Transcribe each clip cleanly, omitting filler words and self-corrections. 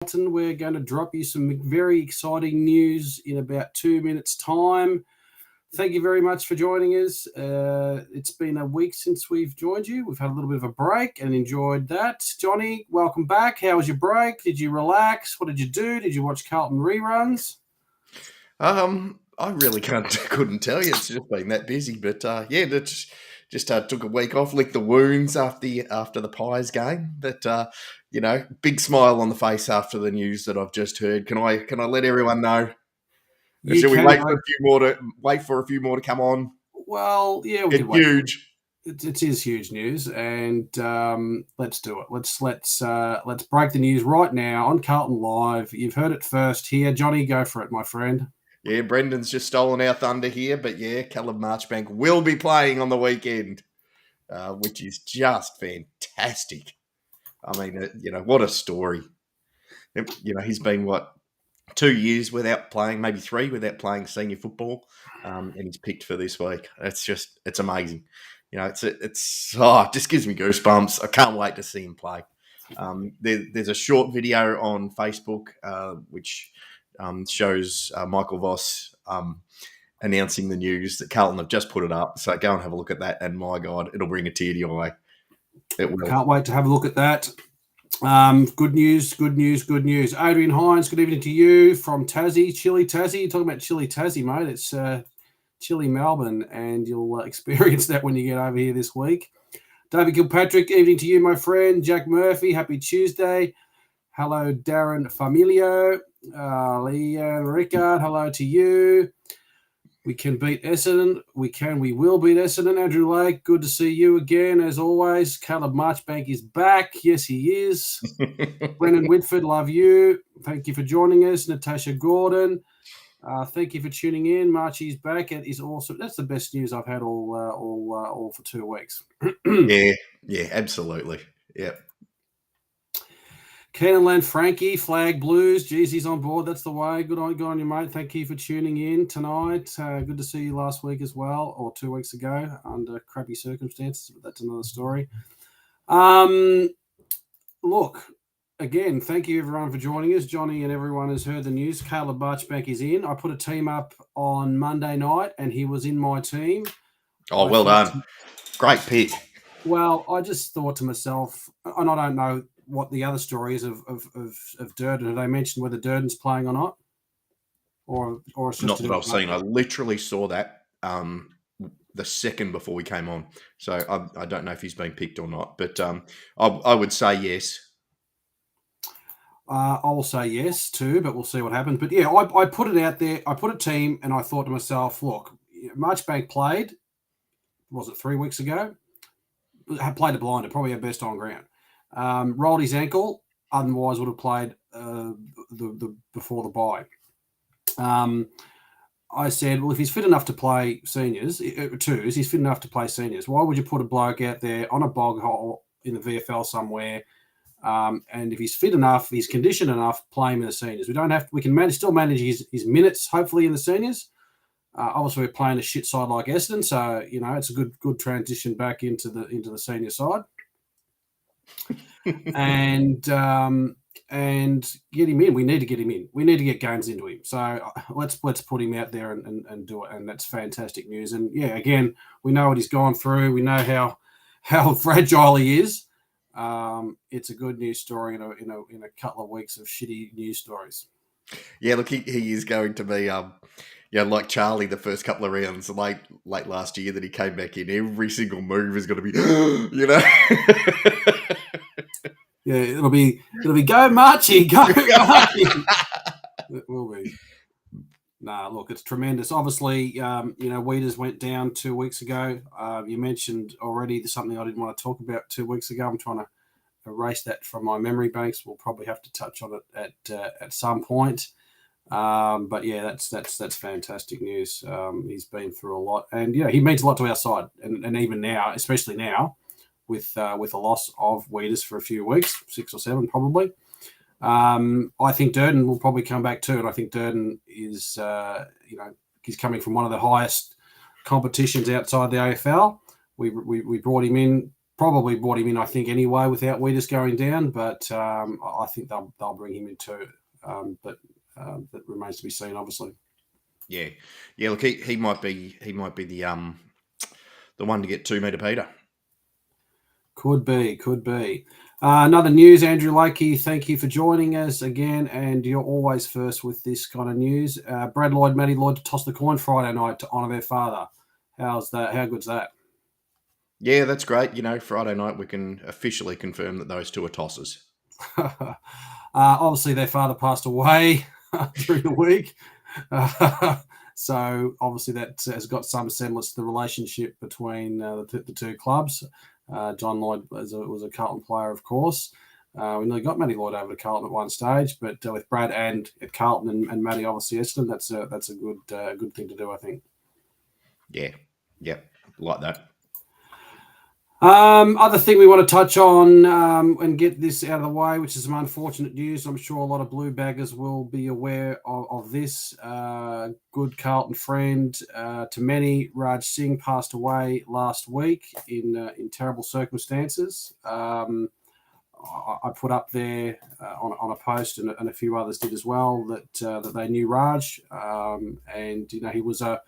Carlton. We're going to drop you some very exciting news in about 2 minutes' time. Thank you very much for joining us. It's been a week since we've joined you. We've had a little bit of a break and enjoyed that. Johnny, welcome back. How was your break? Did you relax? What did you do? Did you watch Carlton reruns? I really couldn't tell you. It's just been that busy, but yeah, just took a week off, licked the wounds after the Pies game. But big smile on the face after the news that I've just heard. Can I let everyone know? Or You should we can. wait for a few more to come on? Well, yeah, we It's could wait. huge. It is huge news, and let's do it. Let's break the news right now on Carlton Live. You've heard it first here, Johnny. Go for it, my friend. Yeah, Brendan's just stolen our thunder here, but yeah, Caleb Marchbank will be playing on the weekend, which is just fantastic. I mean, what a story. He's been 2 years without playing, maybe 3 without playing senior football, and he's picked for this week. It's amazing. It just gives me goosebumps. I can't wait to see him play. There's a short video on Facebook which shows Michael Voss announcing the news that Carlton have just put it up. So go and have a look at that, and my God, it'll bring a tear to your eye. It will. Can't wait to have a look at that. Good news. Adrian Hines, good evening to you from Tassie, chilly Tassie. You're talking about chilly Tassie, mate. It's chilly Melbourne, and you'll experience that when you get over here this week. David Kilpatrick, evening to you, my friend. Jack Murphy, happy Tuesday. Hello, Darren Familio. Leanne Rickard, hello to you. We can beat Essendon. We will beat Essendon. Andrew Lake, good to see you again, as always. Caleb Marchbank is back. Yes, he is. Brennan Whitford, love you. Thank you for joining us. Natasha Gordon, thank you for tuning in. Marchie's back. It is awesome. That's the best news I've had all for 2 weeks. Yeah, absolutely. Yeah. Cannonland Frankie, Flag Blues. Geez, he's on board. That's the way. Good on you, mate. Thank you for tuning in tonight. Good to see you last week as well, or 2 weeks ago, under crappy circumstances, but that's another story. Look, again, thank you everyone for joining us. Johnny and everyone has heard the news. Caleb Marchbank is in. I put a team up on Monday night, and he was in my team. Oh, well done. Great pick. Well, I just thought to myself, and I don't know what the other story is of Durden. Have they mentioned whether Durden's playing or not? Or it's just not that I've seen. I literally saw that the second before we came on. So I don't know if he's been picked or not. But I would say yes. I'll say yes too, but we'll see what happens. But yeah, I put it out there. I put a team, and I thought to myself, look, Marchbank played, was it 3 weeks ago? Played a blinder, probably our best on ground. Rolled his ankle, otherwise would have played the before the bye. I said, well, if he's fit enough to play seniors, twos, he's fit enough to play seniors. Why would you put a bloke out there on a bog hole in the VFL somewhere? And if he's fit enough, he's conditioned enough, play him in the seniors. We can still manage his minutes, hopefully, in the seniors. Obviously, we're playing a shit side like Essendon, so it's a good transition back into the senior side. and get him in. We need to get him in. We need to get games into him. So let's put him out there and do it. And that's fantastic news. And yeah, again, we know what he's gone through. We know how fragile he is. It's a good news story in a couple of weeks of shitty news stories. Yeah, look, he is going to be like Charlie the first couple of rounds, late last year that he came back in. Every single move is going to be, Yeah, it'll be go Marchie, go Marchie. It will be. Nah, look, it's tremendous. Obviously, Weeders went down 2 weeks ago. You mentioned already something I didn't want to talk about 2 weeks ago. I'm trying to erase that from my memory banks. We'll probably have to touch on it at some point. But yeah, that's fantastic news. He's been through a lot, and he means a lot to our side, and even now, especially now, with a loss of Weeders for a few weeks, 6 or 7 probably. I think Durden will probably come back too, and I think Durden is, he's coming from one of the highest competitions outside the AFL. We brought him in probably brought him in, I think, anyway, without Weedus going down. But I think they'll bring him in too. But that remains to be seen, obviously. Yeah. Look, he might be the one to get 2 metre Peter. Could be. Another news, Andrew Lakey, thank you for joining us again, and you're always first with this kind of news. Brad Lloyd, Matty Lloyd to toss the coin Friday night to honour their father. How's that? How good's that? Yeah, that's great. Friday night we can officially confirm that those two are tossers. Obviously, their father passed away during the week. So obviously that has got some semblance to the relationship between the two clubs. John Lloyd was a Carlton player, of course. We nearly got Matty Lloyd over to Carlton at one stage, but with Brad and at Carlton and Matty obviously Essendon, that's a good thing to do, I think. Yeah, like that. Other thing we want to touch on and get this out of the way, which is some unfortunate news. I'm sure a lot of blue baggers will be aware of this. Good Carlton friend to many, Raj Singh, passed away last week in terrible circumstances. I put up there on a post, and a few others did as well, that they knew Raj, and he was a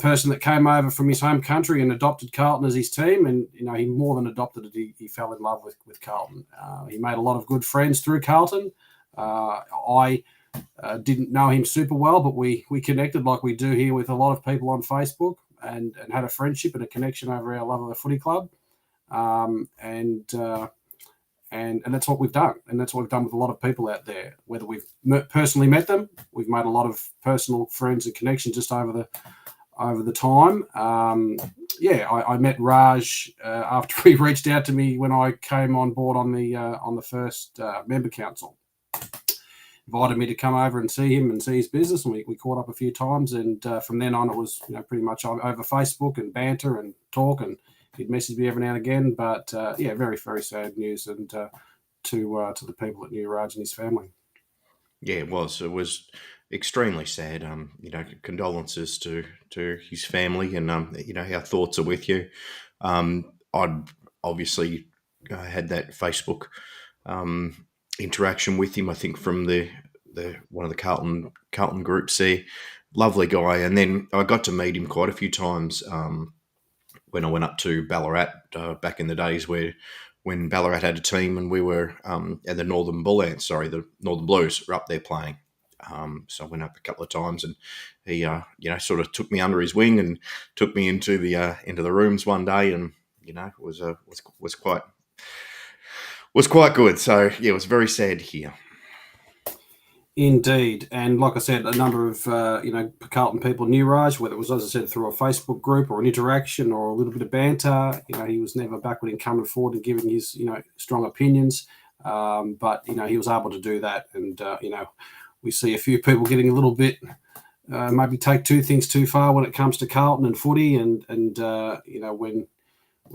person that came over from his home country and adopted Carlton as his team. And, he more than adopted it. He fell in love with Carlton. He made a lot of good friends through Carlton. I didn't know him super well, but we connected like we do here with a lot of people on Facebook, and had a friendship and a connection over our love of the footy club. And that's what we've done. And that's what we've done with a lot of people out there, whether we've personally met them. We've made a lot of personal friends and connections just over the time. I met Raj after he reached out to me when I came on board on the first member council. Invited me to come over and see him and see his business, and we caught up a few times. And from then on, it was pretty much over Facebook and banter and talk, and he'd message me every now and again. But very, very sad news, and to the people that knew Raj and his family. Yeah, it was. It was extremely sad. Condolences to his family, and our thoughts are with you. I'd obviously had that Facebook interaction with him. I think from the one of the Carlton groups there. Lovely guy, and then I got to meet him quite a few times when I went up to Ballarat back in the days when Ballarat had a team, and we were at the Northern Blues were up there playing. So I went up a couple of times, and he, sort of took me under his wing and took me into the rooms one day, and was quite good. So yeah, it was very sad to hear. Indeed, and like I said, a number of Carlton people knew Raj, whether it was, as I said, through a Facebook group or an interaction or a little bit of banter. He was never backward in coming forward and giving his strong opinions, but he was able to do that, and we see a few people getting a little bit maybe take two things too far when it comes to Carlton and footy, and when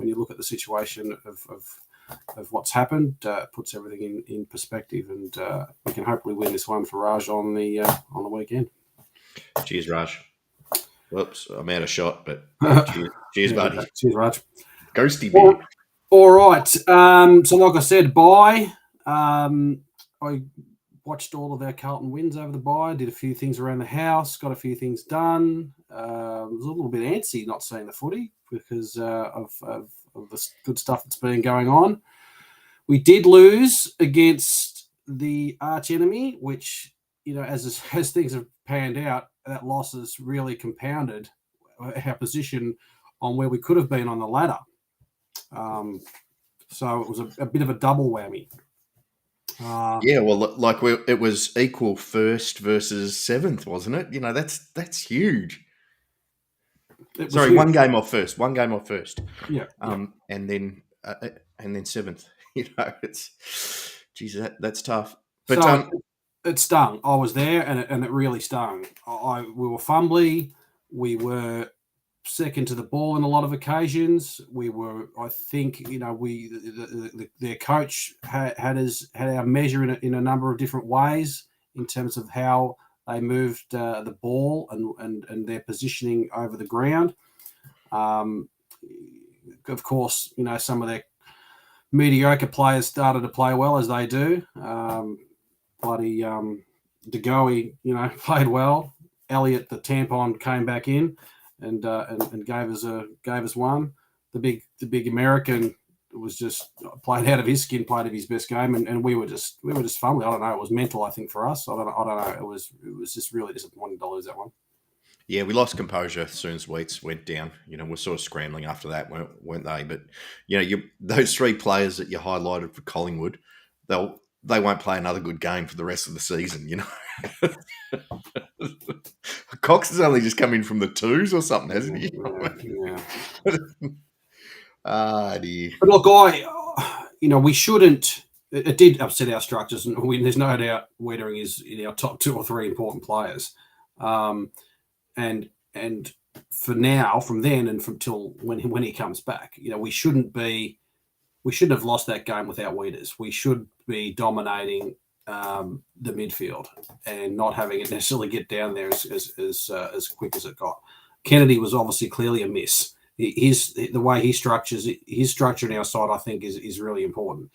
you look at the situation of what's happened, puts everything in perspective, and we can hopefully win this one for Raj on the weekend. Cheers, Raj. Whoops, I'm out of shot, but cheers, buddy. Cheers, Raj. Ghosty beer. All right. So like I said, bye. I watched all of our Carlton wins over the bye, did a few things around the house, got a few things done. Was a little bit antsy not seeing the footy because of the good stuff that's been going on. We did lose against the arch enemy, which, as things have panned out, that loss has really compounded our position on where we could have been on the ladder. So it was a bit of a double whammy. It was equal first versus seventh, wasn't it? That's huge. Sorry, huge. One game off first. Yeah. And then seventh. It's that's tough. But so it stung. I was there, and it really stung. We were fumbly. We were second to the ball in a lot of occasions. We were, I think, their coach had our measure in a number of different ways in terms of how they moved the ball and their positioning over the ground. of course, some of their mediocre players started to play well as they do. Bloody De Goey, played well. Elliott, the tampon, came back in and gave us one. The big American was just played out of his skin, played of his best game, and we were just fumbling. I don't know. It was mental, I think, for us. I don't know. It was just really disappointing to lose that one. Yeah, we lost composure as soon as Wheats went down. We're sort of scrambling after that, weren't they? But those three players that you highlighted for Collingwood, they won't play another good game for the rest of the season. Cox has only just come in from the twos or something, hasn't he? Yeah. Dear. But look, we shouldn't. It did upset our structures, and there's no doubt Wettering is in our top 2 or 3 important players. And for now, from then and from till when he comes back, we shouldn't have lost that game without Weeders. We should be dominating the midfield and not having it necessarily get down there as quick as it got. Kennedy was obviously clearly a miss. The way he structures his structure in our side, I think, is really important.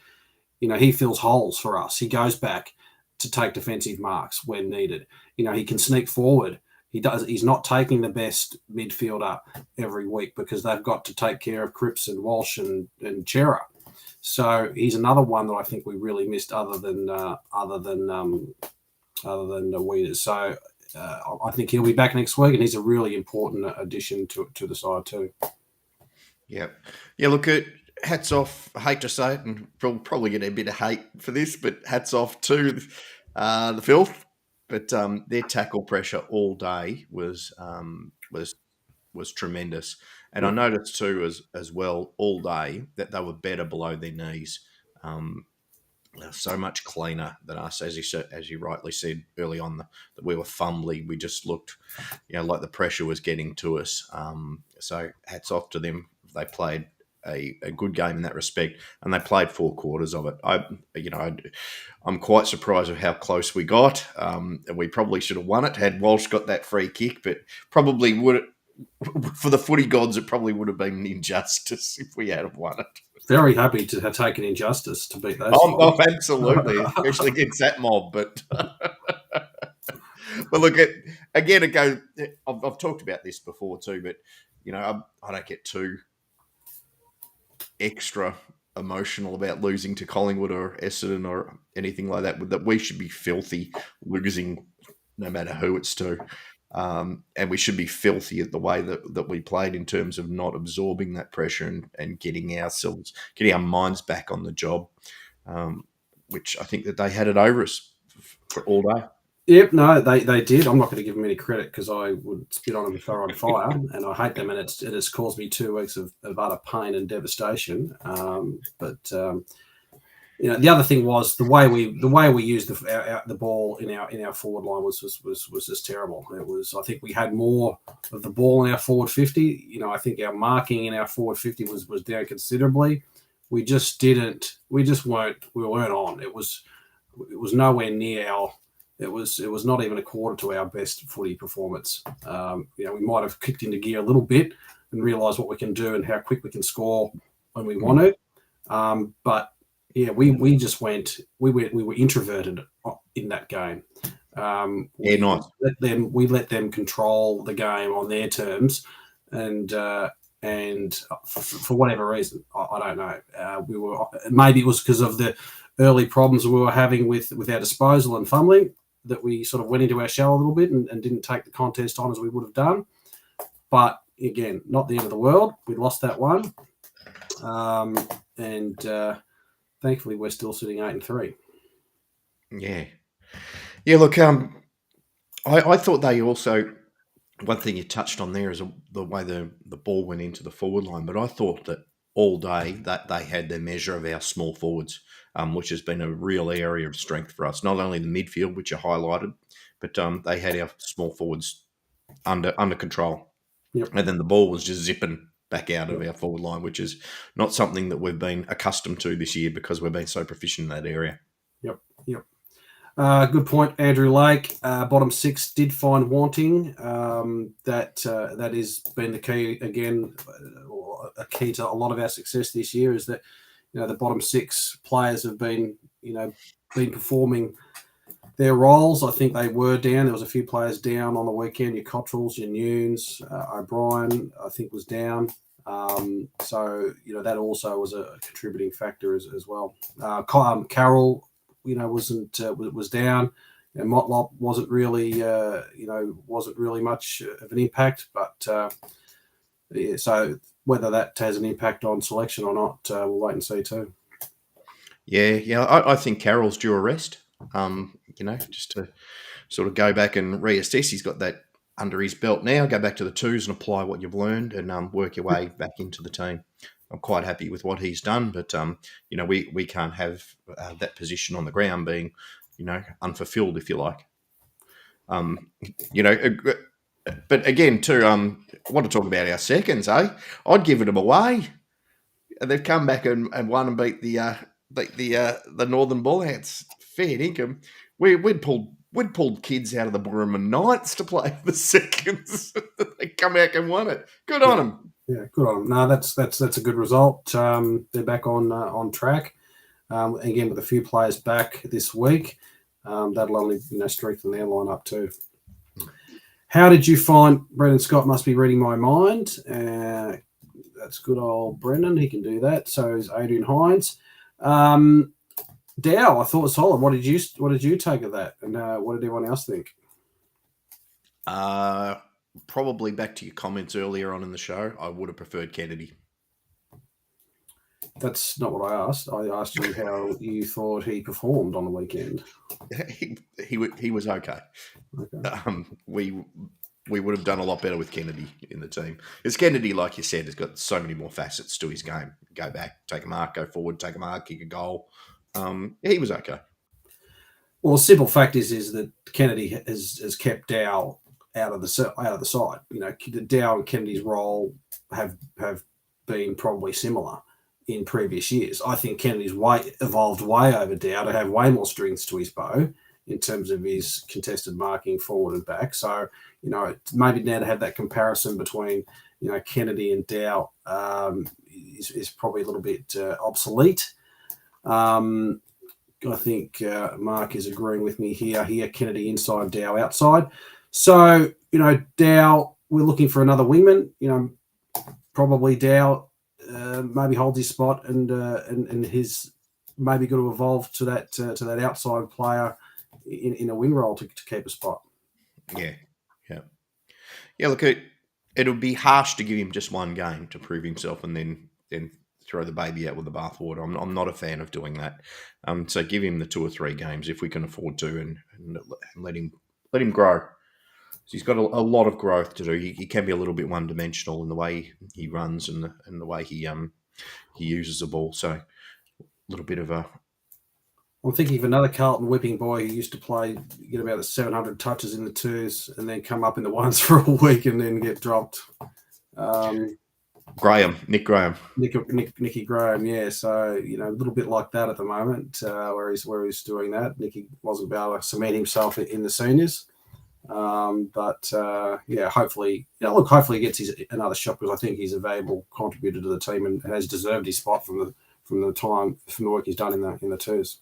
He fills holes for us. He goes back to take defensive marks when needed. He can sneak forward. He's not taking the best midfielder every week because they've got to take care of Cripps and Walsh and Chera. So he's another one that I think we really missed, other than the Weeders. So I think he'll be back next week, and he's a really important addition to the side too. Yeah. Look, hats off. I hate to say it, and probably get a bit of hate for this, but hats off to the Filth. But their tackle pressure all day was tremendous, and I noticed too as well all day that they were better below their knees. So much cleaner than us, as you rightly said early on, that we were fumbling. We just looked, like the pressure was getting to us. So hats off to them. They played a good game in that respect, and they played 4 quarters of it. I'm quite surprised of how close we got. And we probably should have won it had Walsh got that free kick, but probably would. For the footy gods, it probably would have been an injustice if we had won it. Very happy to have taken injustice to beat those. Absolutely, especially against that mob. But look, again, it goes. I've talked about this before too, but I don't get too extra emotional about losing to Collingwood or Essendon or anything like that. That we should be filthy losing, no matter who it's to. And we should be filthy at the way that we played in terms of not absorbing that pressure and getting our minds back on the job, which I think that they had it over us for all day. Yep, no, they did. I'm not going to give them any credit because I would spit on them if they were on fire, and I hate them, and it has caused me 2 weeks of utter pain and devastation. The other thing was the way we used the ball in our forward line was just terrible. It was, I think we had more of the ball in our forward 50. I think our marking in our forward 50 was down considerably. We weren't on. It was nowhere near our. It was not even a quarter to our best footy performance. We might have kicked into gear a little bit and realised what we can do and how quick we can score when we want to. But yeah, we were introverted in that game. Nice. We let them control the game on their terms, and for whatever reason, I don't know. Maybe it was because of the early problems we were having with our disposal and fumbling that we sort of went into our shell a little bit and didn't take the contest on as we would have done. But again, not the end of the world. We lost that one, and thankfully we're still sitting 8-3. Yeah. Look, I thought they also. One thing you touched on there is the way the ball went into the forward line, but I thought that all day that they had their measure of our small forwards, which has been a real area of strength for us. Not only the midfield, which you highlighted, but they had our small forwards under control. Yep. And then the ball was just zipping back out of our forward line, which is not something that we've been accustomed to this year because we've been so proficient in that area. Yep. Good point, Andrew Lake. Bottom six did find wanting. That has been the key again. A key to a lot of our success this year is that the bottom six players have been performing their roles. I think they were down. There was a few players down on the weekend. Your Cottrells, your Nunes, O'Brien, I think was down. So that also was a contributing factor as well. Carroll, was down, and Motlop wasn't really much of an impact. But so whether that has an impact on selection or not, we'll wait and see too. Yeah. I think Carroll's due a rest. Just to sort of go back and reassess. He's got that under his belt now. Go back to the twos and apply what you've learned, and work your way back into the team. I'm quite happy with what he's done, but we can't have that position on the ground being, unfulfilled, if you like. But again, too, I want to talk about our seconds, eh? I'd give them away. They've come back and won and beat the Northern Bullheads. Fair income. We'd pulled kids out of the Burruman Knights to play the seconds. They come back and won it. Good on them. Yeah, good on them. No, that's a good result. They're back on track. Again, with a few players back this week, that'll only strengthen their lineup too. How did you find Brendan Scott? Must be reading my mind. That's good old Brendan. He can do that. So is Adrian Hines. Dow, I thought was solid. What did you take of that, and what did everyone else think? Probably back to your comments earlier on in the show. I would have preferred Kennedy. That's not what I asked. I asked you how you thought he performed on the weekend. He was okay. We would have done a lot better with Kennedy in the team. Because Kennedy, like you said, has got so many more facets to his game. Go back, take a mark, go forward, take a mark, kick a goal. He was okay. Well, the simple fact is that Kennedy has kept Dow out of the side. Dow and Kennedy's role have been probably similar in previous years. I think Kennedy's evolved way over Dow to have way more strings to his bow in terms of his contested marking forward and back. So, maybe now to have that comparison between, Kennedy and Dow is probably a little bit obsolete. I think Mark is agreeing with me here. Kennedy inside, Dow outside. So, Dow, we're looking for another wingman. Probably Dow maybe holds his spot and his maybe got to evolve to that outside player in a wing role to keep a spot. Yeah. Look, it would be harsh to give him just one game to prove himself and then throw the baby out with the bathwater. I'm not a fan of doing that. So give him the 2 or 3 games if we can afford to, and let him grow. So he's got a lot of growth to do. He can be a little bit one-dimensional in the way he runs and the way he uses the ball. So a little bit of a. I'm thinking of another Carlton whipping boy who used to get about 700 touches in the twos and then come up in the ones for a week and then get dropped. Nick Graham. Nicky Graham, yeah. So, a little bit like that at the moment, where he's doing that. Nicky wasn't able to cement himself in the seniors. Hopefully he gets another shot, because I think he's a valuable contributor to the team and has deserved his spot from the work he's done in the twos.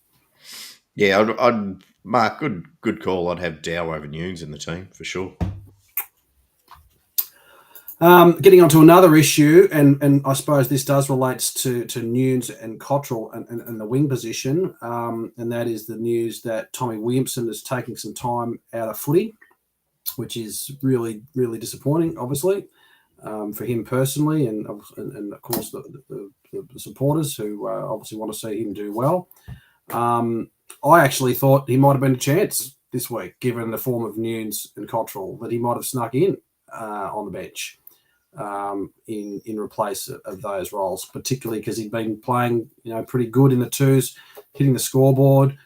Yeah, I'd Mark, good call. I'd have Dow over Nunes in the team for sure. Getting onto another issue, and I suppose this does relate to Nunes and Cottrell and the wing position, and that is the news that Tommy Williamson is taking some time out of footy, which is really, really disappointing, obviously, for him personally, and of course the supporters who obviously want to see him do well. I actually thought he might have been a chance this week, given the form of Nunes and Cottrell, that he might have snuck in on the bench in replace of those roles, particularly because he'd been playing, pretty good in the twos, hitting the scoreboard,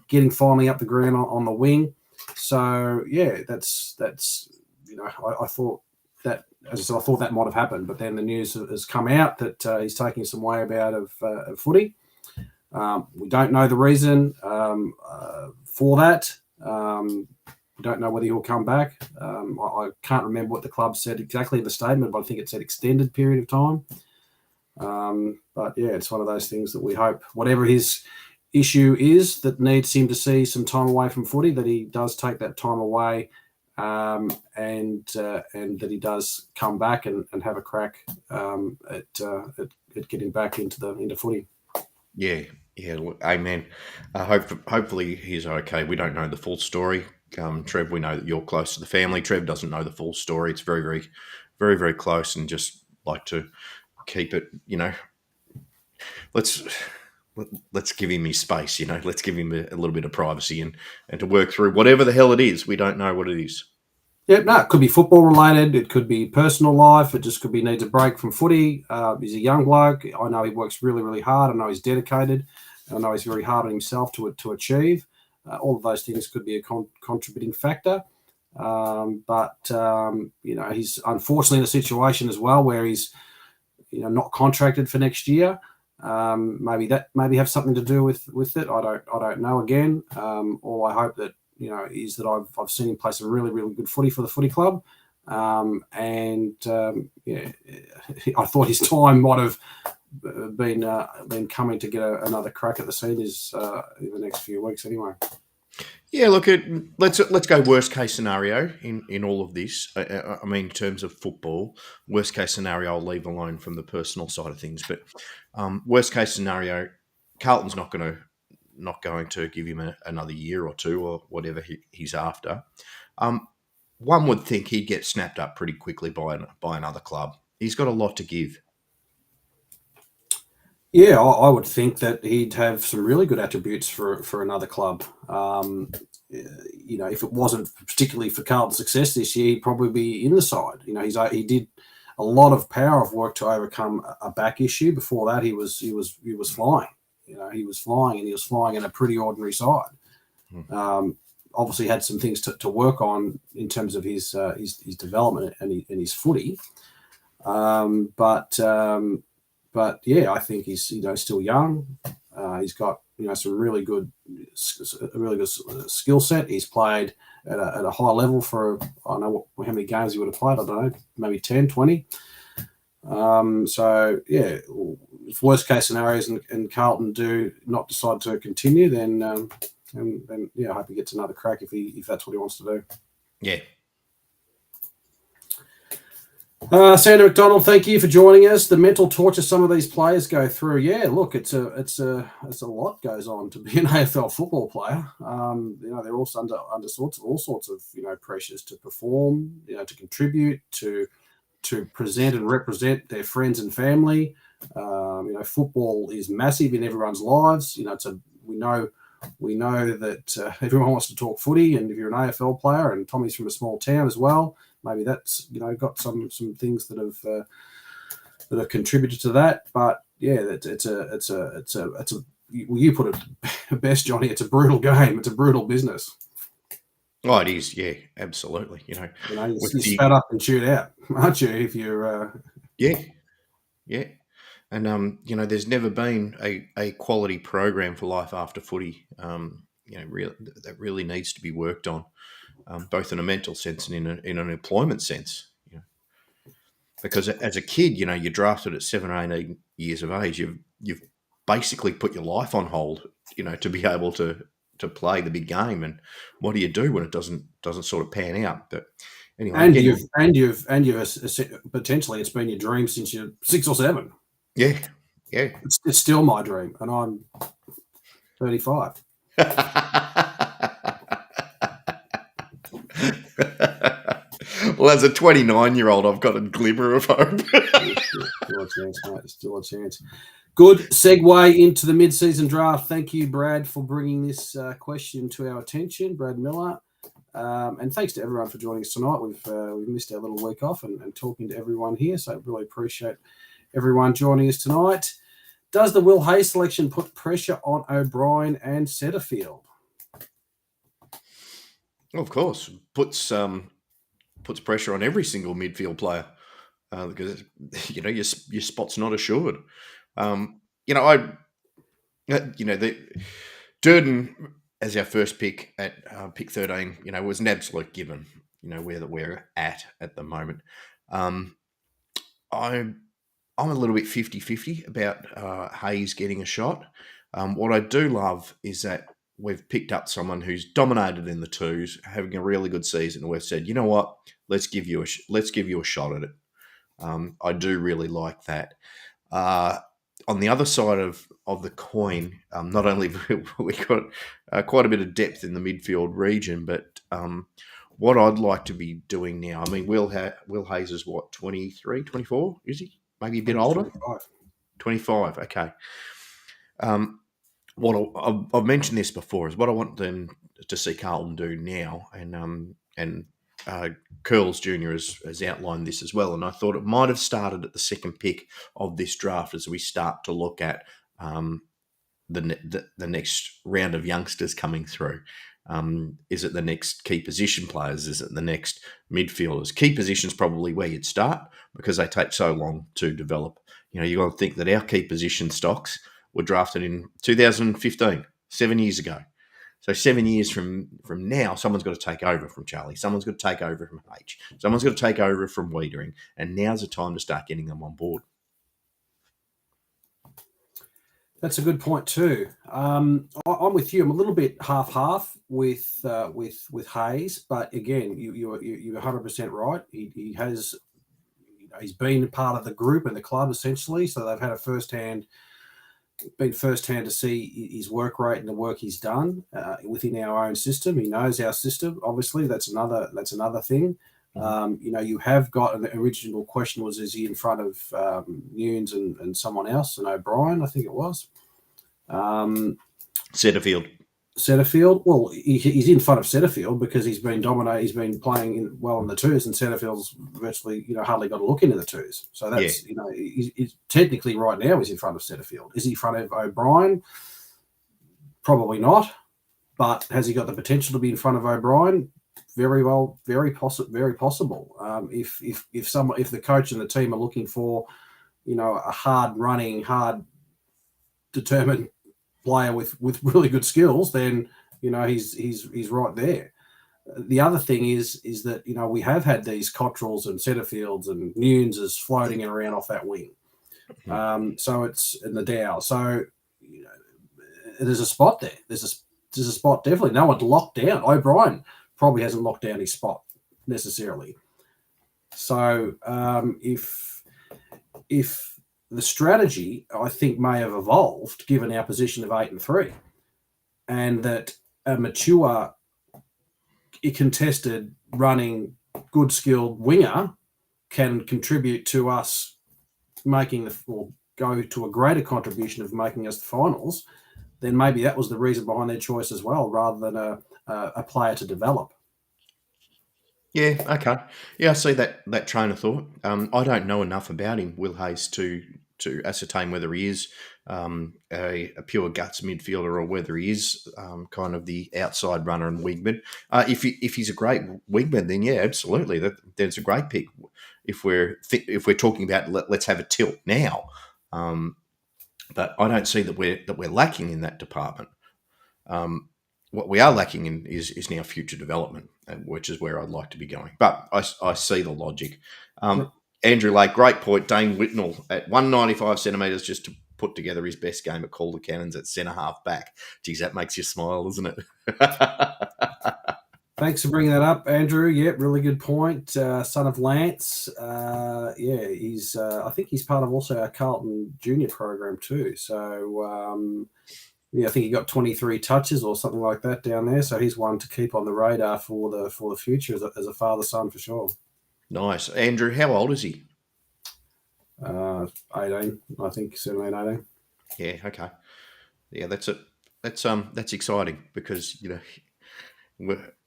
getting finally up the ground on the wing. So yeah, that's I thought that, as I said, I thought that might have happened, but then the news has come out that he's taking some way out of footy. We don't know the reason for that. Don't know whether he'll come back. I can't remember what the club said exactly in the statement, but I think it said extended period of time. But yeah, it's one of those things that we hope, whatever his issue is that needs him to see some time away from footy, that he does take that time away, and that he does come back and have a crack at getting back into footy. Yeah, amen. Hopefully he's okay. We don't know the full story. Trev, we know that you're close to the family. Trev doesn't know the full story. It's very, very, very, very close, and just like to keep it. Let's give him his space. Let's give him a little bit of privacy and to work through whatever the hell it is. We don't know what it is. Yeah, no, it could be football related. It could be personal life. It just could be needs a break from footy. He's a young bloke. I know he works really, really hard. I know he's dedicated. I know he's very hard on himself to achieve. All of those things could be a contributing factor. But he's unfortunately in a situation as well where he's not contracted for next year. Maybe have something to do with it. I don't know. Again, all I hope that is that I've seen him play some really, really good footy for the footy club. I thought his time might have been coming to get another crack at the seniors in the next few weeks anyway. Yeah, look, let's go worst case scenario in all of this. I mean, in terms of football, worst case scenario, I'll leave alone from the personal side of things. But worst case scenario, Carlton's not going to give him another year or two or whatever he's after. One would think he'd get snapped up pretty quickly by another club. He's got a lot to give. Yeah, I would think that he'd have some really good attributes for another club. If it wasn't particularly for Carlton's success this year, he'd probably be in the side. He did a lot of power of work to overcome a back issue. Before that, he was flying. He was flying, and he was flying in a pretty ordinary side. Obviously, had some things to work on in terms of his development and his footy. But yeah, I think he's still young. He's got some really good skill set. He's played at a high level for I don't know how many games he would have played. I don't know, maybe 10, 20. So yeah, if worst case scenarios and Carlton do not decide to continue, then yeah, I hope he gets another crack if that's what he wants to do. Yeah. Sandra McDonald, thank you for joining us. The mental torture some of these players go through. Yeah, look, it's a lot goes on to be an AFL football player. They're also under all sorts of pressures to perform, to contribute, to present and represent their friends and family. Football is massive in everyone's lives. We know that everyone wants to talk footy, and if you're an AFL player, and Tommy's from a small town as well, maybe that's got some things that have contributed to that. But yeah, it's a you put it best, Johnny. It's a brutal game. It's a brutal business. Oh, it is. Yeah, absolutely. You're spat up and chewed out, aren't you? If you're yeah. And there's never been a quality program for life after footy. That really needs to be worked on, both in a mental sense and in an employment sense. Because as a kid, you're drafted at 7 or 18 years of age. You've basically put your life on hold, to be able to play the big game. And what do you do when it doesn't sort of pan out? But anyway, and you've potentially it's been your dream since you're 6 or 7. Yeah. It's still my dream, and I'm 35. Well, as a 29-year-old, I've got a glimmer of hope. Still a chance, mate. Still a chance. Good segue into the mid-season draft. Thank you, Brad, for bringing this question to our attention, Brad Miller. And thanks to everyone for joining us tonight. We've missed our little week off and talking to everyone here, so I really appreciate everyone joining us tonight. Does the Will Hayes selection put pressure on O'Brien and Setterfield? Of course, puts pressure on every single midfield player because your spot's not assured. Durden as our first pick at pick 13, was an absolute given, where that we're at the moment. I'm a little bit 50-50 about Hayes getting a shot. What I do love is that we've picked up someone who's dominated in the twos, having a really good season. We've said, you know what, let's give you a shot at it. I do really like that. On the other side of the coin, not only have we got quite a bit of depth in the midfield region, but what I'd like to be doing now, I mean, Will Hayes is what, 23, 24, is he? Maybe a bit older? 25, okay. I've mentioned this before, is what I want them to see Carlton do now, and Curls Jr. has outlined this as well, and I thought it might have started at the second pick of this draft as we start to look at the next round of youngsters coming through. Is it the next key position players? Is it the next midfielders? Key positions probably where you'd start because they take so long to develop. You got to think that our key position stocks were drafted in 2015, 7 years ago. So 7 years from now, someone's got to take over from Charlie. Someone's got to take over from H. Someone's got to take over from Wiedering. And now's the time to start getting them on board. That's a good point too. I'm with you. I'm a little bit half with Hayes, but again, you're 100% right. He has, he's been part of the group and the club essentially, so they've had been first hand to see his work rate and the work he's done within our own system. He knows our system. Obviously, that's another thing. You have got an original question was, is he in front of Nunes and someone else, and O'Brien, I think it was. Setterfield. Well, he's in front of Setterfield because he's been dominating. He's been playing well in the twos, and Setterfield's virtually, hardly got a look into the twos. So that's, he's technically right now he's in front of Setterfield. Is he in front of O'Brien? Probably not. But has he got the potential to be in front of O'Brien? Very well, very possible. If the coach and the team are looking for, a hard running, hard determined player with really good skills, then he's right there. The other thing is that we have had these Cottrells and Setterfields and Nunes floating around off that wing. So it's in the Dow. So there's a spot there. There's a spot definitely. No one's locked down. O'Brien probably hasn't locked down his spot necessarily. So if the strategy, I think, may have evolved given our position of 8 and 3, and that a mature, contested, running, good skilled winger can contribute to us go to a greater contribution of making us the finals. Then maybe that was the reason behind their choice as well, rather than a player to develop. Yeah, okay. Yeah, I see that train of thought. I don't know enough about him, Will Hayes, to ascertain whether he is a pure guts midfielder or whether he is kind of the outside runner and wingman. If he's a great wingman, then yeah, absolutely, that's a great pick. If we're talking about let's have a tilt now, but I don't see that we're lacking in that department. What we are lacking in is now future development, which is where I'd like to be going. But I see the logic. Andrew Lake, great point. Dane Whitnell at 195 centimetres just to put together his best game at Calder Cannons at centre half back. Geez, that makes you smile, doesn't it? Thanks for bringing that up, Andrew. Yeah, really good point. Son of Lance. He's. I think he's part of also our Carlton Junior program too. So. I think he got 23 touches or something like that down there. So he's one to keep on the radar for the future as a father-son for sure. Nice. Andrew, how old is he? 18, I think, 17, 18. Yeah, okay. Yeah, that's it. That's exciting because,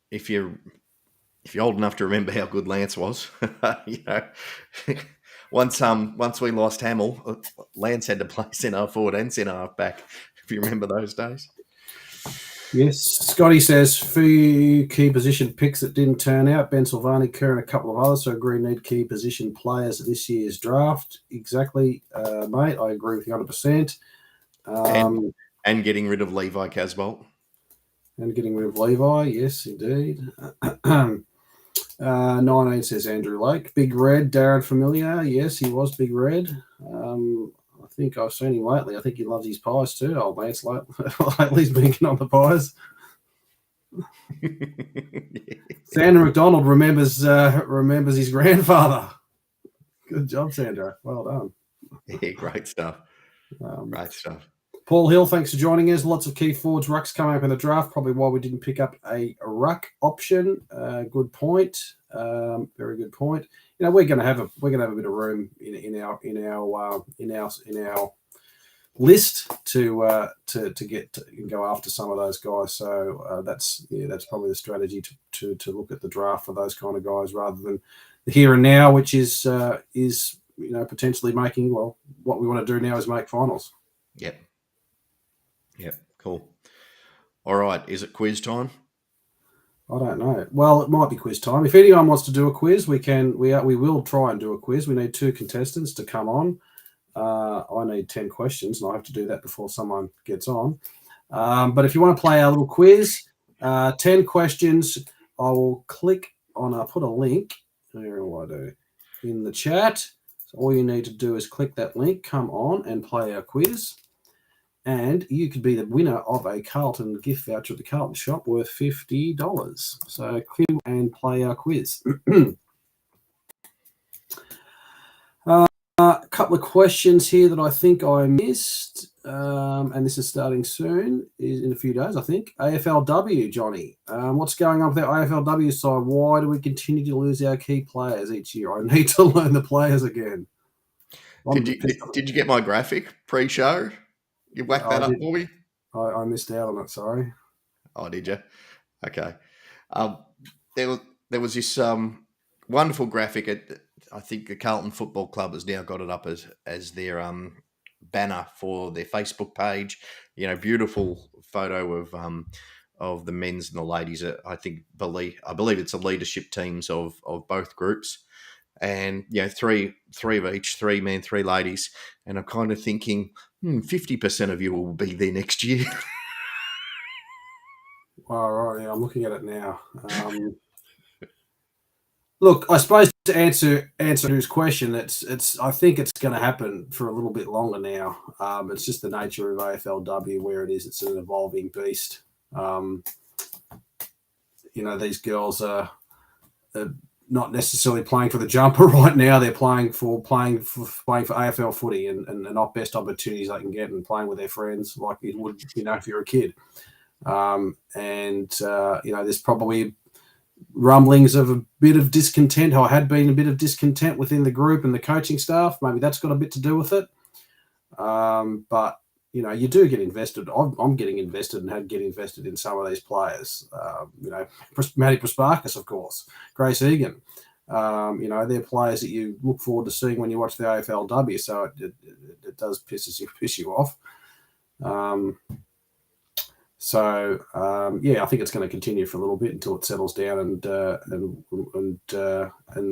if you're old enough to remember how good Lance was, once we lost Hamill, Lance had to play centre forward and centre half back. If you remember those days. Yes. Scotty says, few key position picks that didn't turn out. Ben Silvani, Kerr, and a couple of others. So agree need key position players at this year's draft. Exactly, mate. I agree with you 100%. And getting rid of Levi Casbolt. And getting rid of Levi, yes, indeed. 19 says Andrew Lake. Big Red, Darren Familiar. Yes, he was Big Red. I think I've seen him lately. I think he loves his pies too. Old Lance lately he's been on the pies. Sandra McDonald remembers his grandfather. Good job, Sandra. Well done. Yeah, great stuff. Great stuff. Paul Hill, thanks for joining us. Lots of key forwards, rucks coming up in the draft. Probably why we didn't pick up a ruck option. Good point. Very good point. You know, we're going to have a bit of room in our list to get and go after some of those guys. So that's probably the strategy to look at the draft for those kind of guys rather than the here and now, which is potentially making what we want to do now is make finals. Yep, cool. All right, is it quiz time? I don't know. Well, it might be quiz time. If anyone wants to do a quiz, we will try and do a quiz. We need 2 contestants to come on. I need 10 questions, and I have to do that before someone gets on. But if you want to play our little quiz, 10 questions, I will click on. I'll put a link. Here, what I do in the chat. So all you need to do is click that link, come on, and play our quiz. And you could be the winner of a Carlton gift voucher at the Carlton shop worth $50. So click and play our quiz. A couple of questions here that I think I missed, and this is starting soon, is in a few days, I think. AFLW, Johnny. What's going on with our AFLW side? Why do we continue to lose our key players each year? I need to learn the players again. Did you get my graphic pre-show? You whacked that up for me? I missed out on it, sorry. Oh, did you? Okay. There was this wonderful graphic. I think the Carlton Football Club has now got it up as their banner for their Facebook page. You know, beautiful photo of the men's and the ladies. I believe it's the leadership teams of both groups. And three of each, 3 men, 3 ladies, and I'm kind of thinking 50% of you will be there next year. All right, yeah, I'm looking at it now. Look, I suppose to answer his question, it's I think it's going to happen for a little bit longer now. It's just the nature of AFLW where it is. It's an evolving beast. These girls are not necessarily playing for the jumper right now. They're playing for AFL footy and the best opportunities they can get and playing with their friends like you would, if you're a kid. There's probably rumblings of a bit of discontent. Or had been a bit of discontent within the group and the coaching staff. Maybe that's got a bit to do with it. But you do get invested. I'm getting invested and get invested in some of these players. Maddie Prasparkas, of course, Grace Egan. They're players that you look forward to seeing when you watch the AFLW. So it does piss you off. I think it's going to continue for a little bit until it settles down and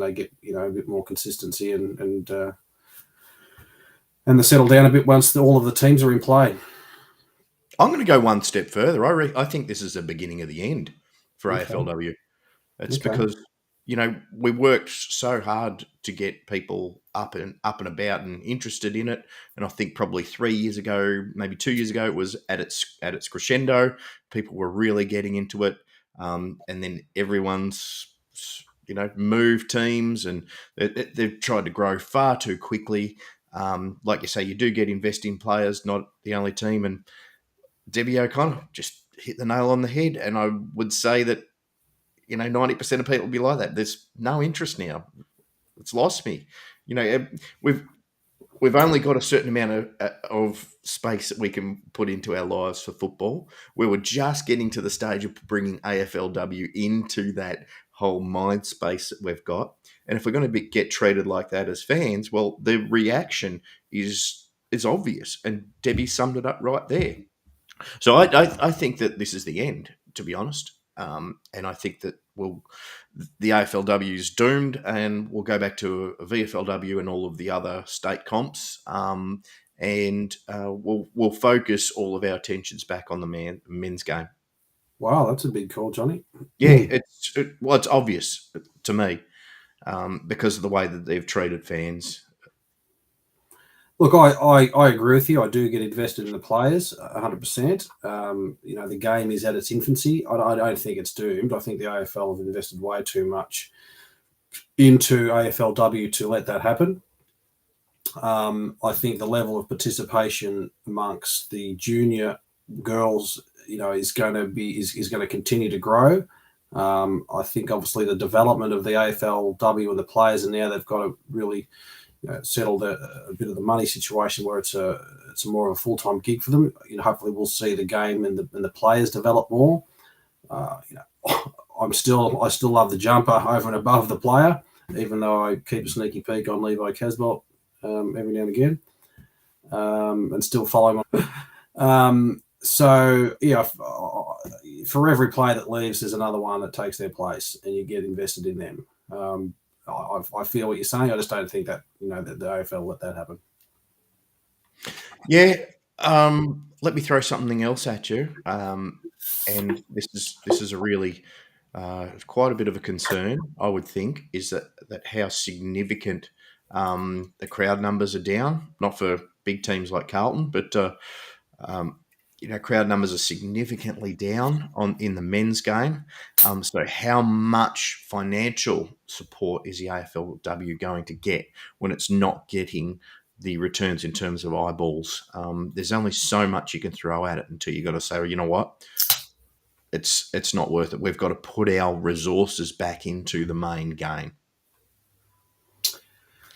they get a bit more consistency and they settle down a bit once all of the teams are in play. I'm going to go one step further. I think this is the beginning of the end for AFLW. It's because we worked so hard to get people up and about and interested in it, and I think probably 3 years ago, maybe 2 years ago, it was at its crescendo. People were really getting into it, and then everyone's moved teams, and they've tried to grow far too quickly. Like you say, you do get investing players, not the only team. And Debbie O'Connor just hit the nail on the head. And I would say that, 90% of people will be like that. There's no interest now. It's lost me. We've only got a certain amount of space that we can put into our lives for football. We were just getting to the stage of bringing AFLW into that whole mind space that we've got. And if we're going to get treated like that as fans, well, the reaction is obvious. And Debbie summed it up right there. So I think that this is the end, to be honest. And I think that the AFLW is doomed, and we'll go back to a VFLW and all of the other state comps. And we'll focus all of our attentions back on the men's game. Wow, that's a big call, Johnny. Yeah, it's obvious to me because of the way that they've treated fans. Look, I agree with you. I do get invested in the players 100%. The game is at its infancy. I don't think it's doomed. I think the AFL have invested way too much into AFLW to let that happen. I think the level of participation amongst the junior girls, is going to continue to grow. I think obviously the development of the AFLW and the players, and now they've got to really settled a bit of the money situation where it's a more of a full-time gig for them. Hopefully we'll see the game and the players develop more. I still love the jumper over and above the player, even though I keep a sneaky peek on Levi Casbolt every now and again, and still follow him. For every player that leaves, there's another one that takes their place, and you get invested in them. I feel what you're saying. I just don't think that that the AFL let that happen. Yeah. Let me throw something else at you, and this is a really quite a bit of a concern. I would think is that how significant the crowd numbers are down. Not for big teams like Carlton, but crowd numbers are significantly down in the men's game. So how much financial support is the AFLW going to get when it's not getting the returns in terms of eyeballs? There's only so much you can throw at it until you got to say, well, you know what? It's not worth it. We've got to put our resources back into the main game.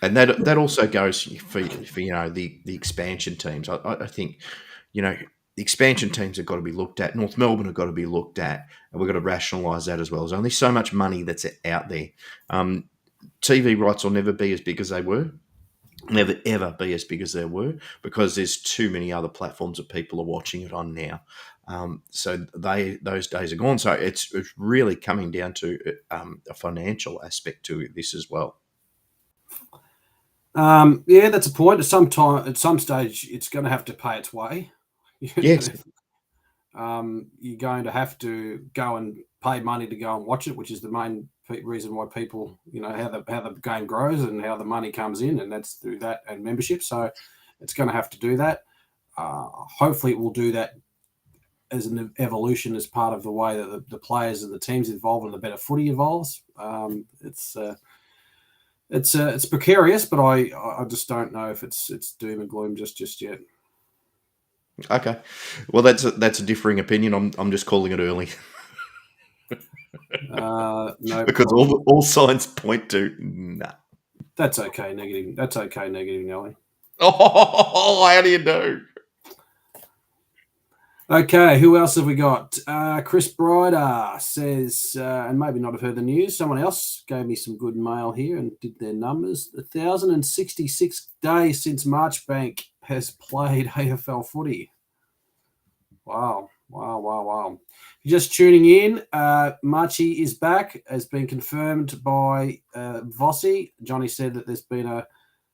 And that also goes for the expansion teams. I think the expansion teams have got to be looked at. North Melbourne have got to be looked at, and we've got to rationalise that as well. There's only so much money that's out there. TV rights will never be as big as they were, never ever be as big as they were, because there's too many other platforms that people are watching it on now. So those days are gone. So it's really coming down to a financial aspect to this as well. That's a point. At some stage, it's going to have to pay its way. Yes. You're going to have to go and pay money to go and watch it, which is the main reason why people, how the game grows and how the money comes in, and that's through that and membership. So it's going to have to do that. Hopefully, it will do that as an evolution, as part of the way that the players and the teams involved and the better footy evolves. It's precarious, but I just don't know if it's doom and gloom just yet. Okay, well that's a differing opinion. I'm just calling it early. No, because all signs point to nah. That's okay, negative. That's okay, negative Nelly. Oh, how do you know? Okay, who else have we got? Chris Bryder says, and maybe not have heard the news, someone else gave me some good mail here and did their numbers. 1,066 days since Marchbank has played AFL footy. Wow. If you're just tuning in, Marchie is back, has been confirmed by Vossi. Johnny said that there's been a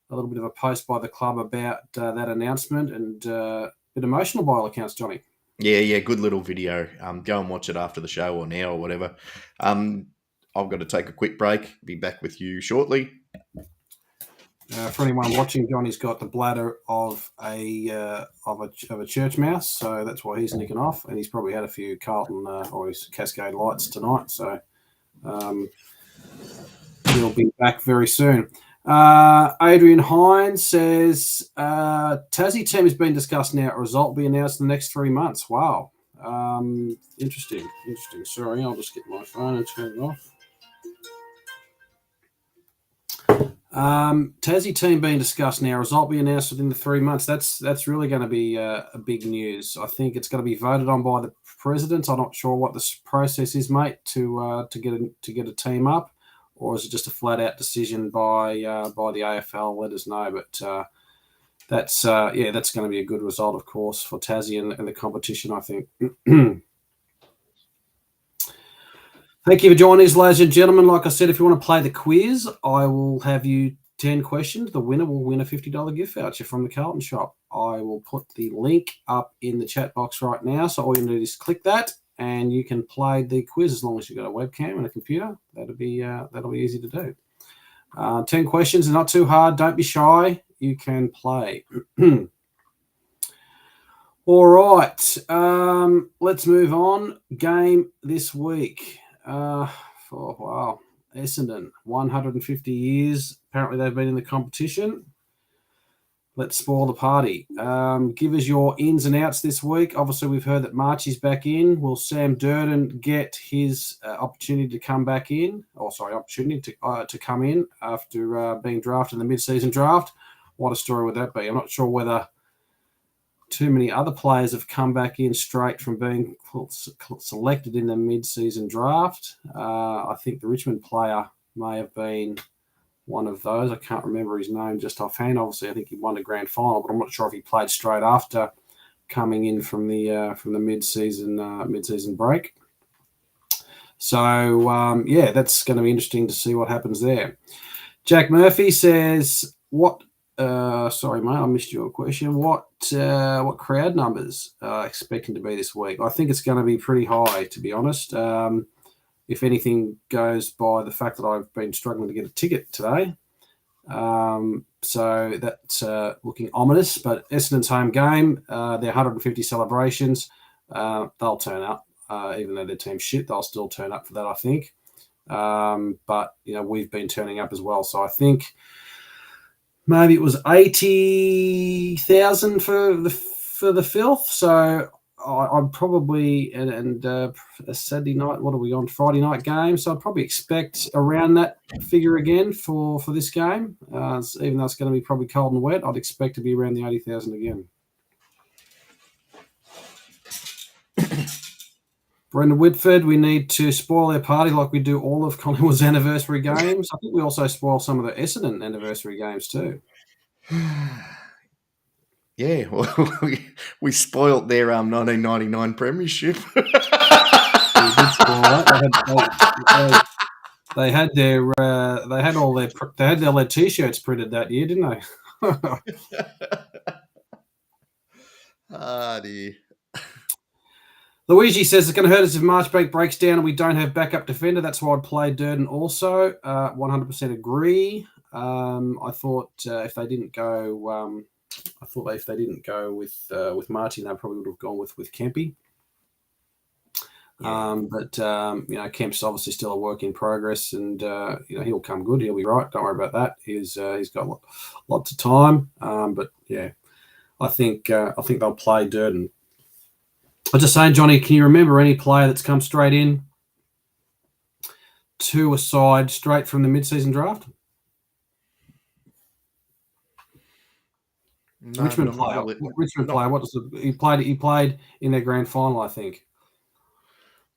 little bit of a post by the club about that announcement, and a bit emotional by all accounts, Johnny. Yeah, good little video. Go and watch it after the show or now or whatever. I've got to take a quick break. Be back with you shortly. For anyone watching, Johnny's got the bladder of a church mouse, so that's why he's nicking off, and he's probably had a few Carlton or his Cascade Lights tonight, so he'll be back very soon. Adrian Hines says Tassie team has been discussed now. A result will be announced in the next 3 months. Wow. Interesting. Sorry, I'll just get my phone and turn it off. Tassie team being discussed now. Result be announced within the 3 months. That's really going to be a big news. I think it's going to be voted on by the president. I'm not sure what the process is, mate, to get a team up, or is it just a flat out decision by the AFL? Let us know. But that's going to be a good result, of course, for Tassie and the competition, I think. Thank you for joining us, ladies and gentlemen. Like I said, if you want to play the quiz, I will have you 10 questions. The winner will win a $50 gift voucher from the Carlton shop. I will put the link up in the chat box right now. So all you need to do is click that and you can play the quiz as long as you've got a webcam and a computer. That'll be easy to do. 10 questions are not too hard. Don't be shy. You can play. All right. Let's move on. Game this week. Wow. Essendon, 150 years. Apparently they've been in the competition. Let's spoil the party. Give us your ins and outs this week. Obviously, we've heard that Marchie's back in. Will Sam Durden get his opportunity to come back in? Opportunity to come in after being drafted in the mid-season draft? What a story would that be? I'm not sure whether too many other players have come back in straight from being selected in the mid-season draft. I think the Richmond player may have been one of those. I can't remember his name just offhand. Obviously, I think he won the grand final, but I'm not sure if he played straight after coming in from the mid-season break. So that's going to be interesting to see what happens there. Jack Murphy says, "What? Sorry, mate, I missed your question. What crowd numbers expecting to be this week? I think it's going to be pretty high, to be honest. If anything goes by the fact that I've been struggling to get a ticket today. So that's looking ominous, but Essendon's home game, their 150 celebrations, they'll turn up. Even though their team's shit, they'll still turn up for that, I think. But, we've been turning up as well. So I think maybe it was 80,000 for the filth. So I'm probably and a Saturday night. What are we on? Friday night game. So I'd probably expect around that figure again for this game. Even though it's going to be probably cold and wet, I'd expect to be around the 80,000 again. Brendan Whitford, we need to spoil their party like we do all of Collingwood's anniversary games. I think we also spoil some of the Essendon anniversary games too. Yeah, well, we spoilt their 1999 premiership. We did spoil that. They had all their t-shirts printed that year, didn't they? Ah, dear. Luigi says it's going to hurt us if Marchbank breaks down and we don't have backup defender. That's why I'd play Durden also. 100% agree. I thought if they didn't go, with Martin, they probably would have gone with Kempy. Yeah. Kemp's obviously still a work in progress, and he'll come good. He'll be right. Don't worry about that. He's got lots of time. But yeah, I think they'll play Durden. I was just saying, Johnny, can you remember any player that's come straight in to a side straight from the mid-season draft? No, Richmond player. He played in their grand final, I think.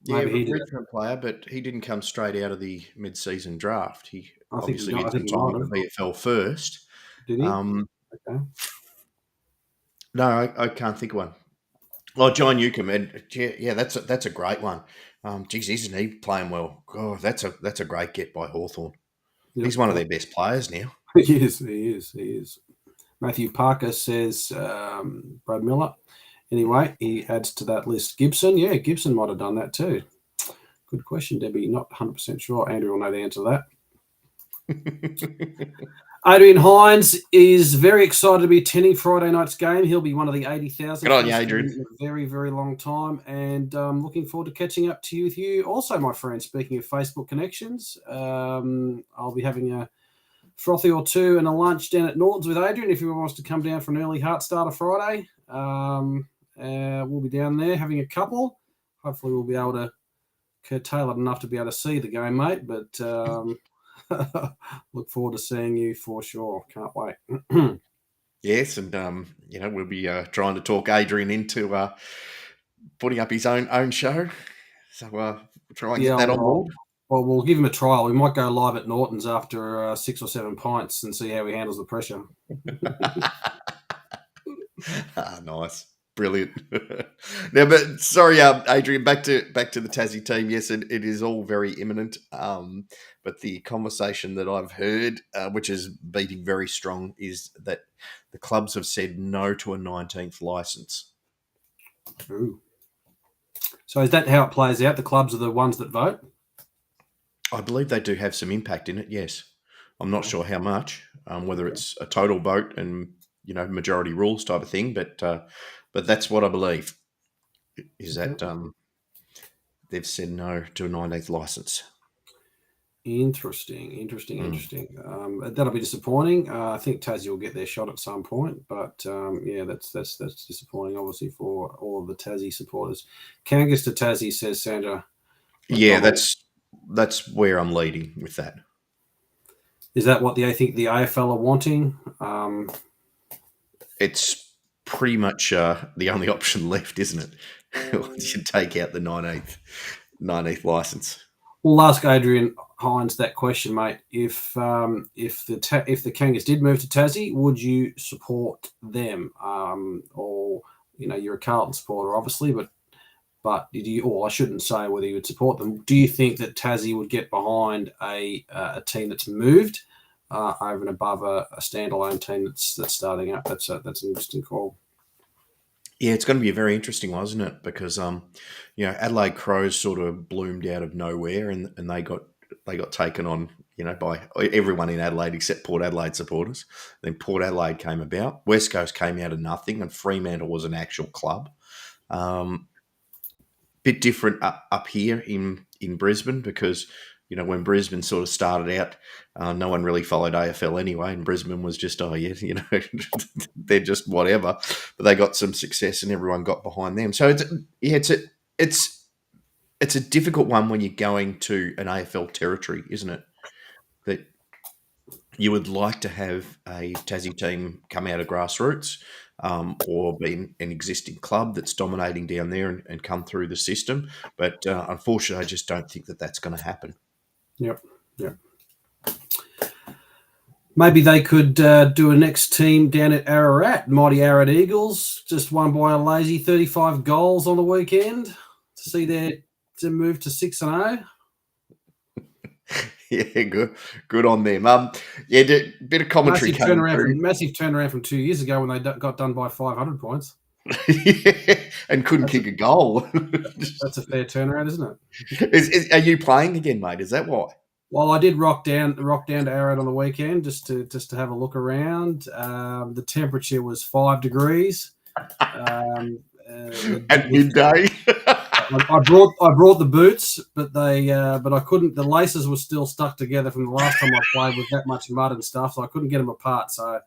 Richmond player, but he didn't come straight out of the mid-season draft. He obviously did some time at the VFL first. Did he? Okay. No, I can't think of one. Oh, John Newcombe, and yeah, that's a great one. Isn't he playing well? God, that's a great get by Hawthorn. Yep. He's one of their best players now. He is. Matthew Parker says Brad Miller. Anyway, he adds to that list Gibson. Yeah, Gibson might have done that too. Good question, Debbie. Not 100% sure. Andrew will know the answer to that. Adrian Hines is very excited to be attending Friday night's game. He'll be one of the 80,000. Good on you, Adrian. In a very, very long time. And looking forward to catching up to you with you. Also, my friend, speaking of Facebook connections, I'll be having a frothy or two and a lunch down at Norton's with Adrian if he wants to come down for an early heart starter Friday. We'll be down there having a couple. Hopefully we'll be able to curtail it enough to be able to see the game, mate. But look forward to seeing you for sure. Can't wait. Yes, and we'll be trying to talk Adrian into putting up his own show. So we'll try and get that on board. Well, we'll give him a trial. We might go live at Norton's after 6 or 7 pints and see how he handles the pressure. Nice. Brilliant. Now, but sorry, Adrian, back to the Tassie team. Yes, it is all very imminent. But the conversation that I've heard, which is beating very strong, is that the clubs have said no to a 19th license. Ooh. So is that how it plays out? The clubs are the ones that vote? I believe they do have some impact in it, yes. I'm not Okay. sure how much, whether it's a total vote and, majority rules type of thing, but that's what I believe, is Okay. that they've said no to a 19th licence. Interesting. That'll be disappointing. I think Tassie will get their shot at some point, but that's disappointing, obviously, for all of the Tassie supporters. Kangas to Tassie, says Sandra Yeah, McDonald. that's where I'm leading with that. Is that what I think the AFL are wanting? It's pretty much the only option left, isn't it? Once you take out the 19th licence. We'll ask Adrian Hines that question, mate. If the Kangas did move to Tassie, would you support them? Or you're a Carlton supporter, obviously, but did you? Or I shouldn't say whether you would support them. Do you think that Tassie would get behind a team that's moved over and above a standalone team that's starting up? That's an interesting call. Yeah, it's going to be a very interesting one, isn't it? Because Adelaide Crows sort of bloomed out of nowhere, and they got taken on, by everyone in Adelaide except Port Adelaide supporters. Then Port Adelaide came about. West Coast came out of nothing, and Fremantle was an actual club. Bit different up here in Brisbane, because when Brisbane sort of started out, no one really followed AFL anyway, and Brisbane was just they're just whatever. But they got some success, and everyone got behind them. So it's a difficult one when you're going to an AFL territory, isn't it? That you would like to have a Tassie team come out of grassroots, or be an existing club that's dominating down there and come through the system. But unfortunately, I just don't think that that's going to happen. Yep. Maybe they could do a next team down at Ararat. Mighty Ararat Eagles just won by a lazy 35 goals on the weekend to see to move to 6-0. Yeah, good on them. Bit of commentary. Massive turnaround from 2 years ago when they got done by 500 points. And couldn't kick a goal. That's a fair turnaround, isn't it? Are you playing again, mate? Is that why? Well, I did rock down to Ararat on the weekend just to have a look around. The temperature was 5 degrees. At midday. I brought the boots, but I couldn't. The laces were still stuck together from the last time I played with that much mud and stuff, so I couldn't get them apart. So,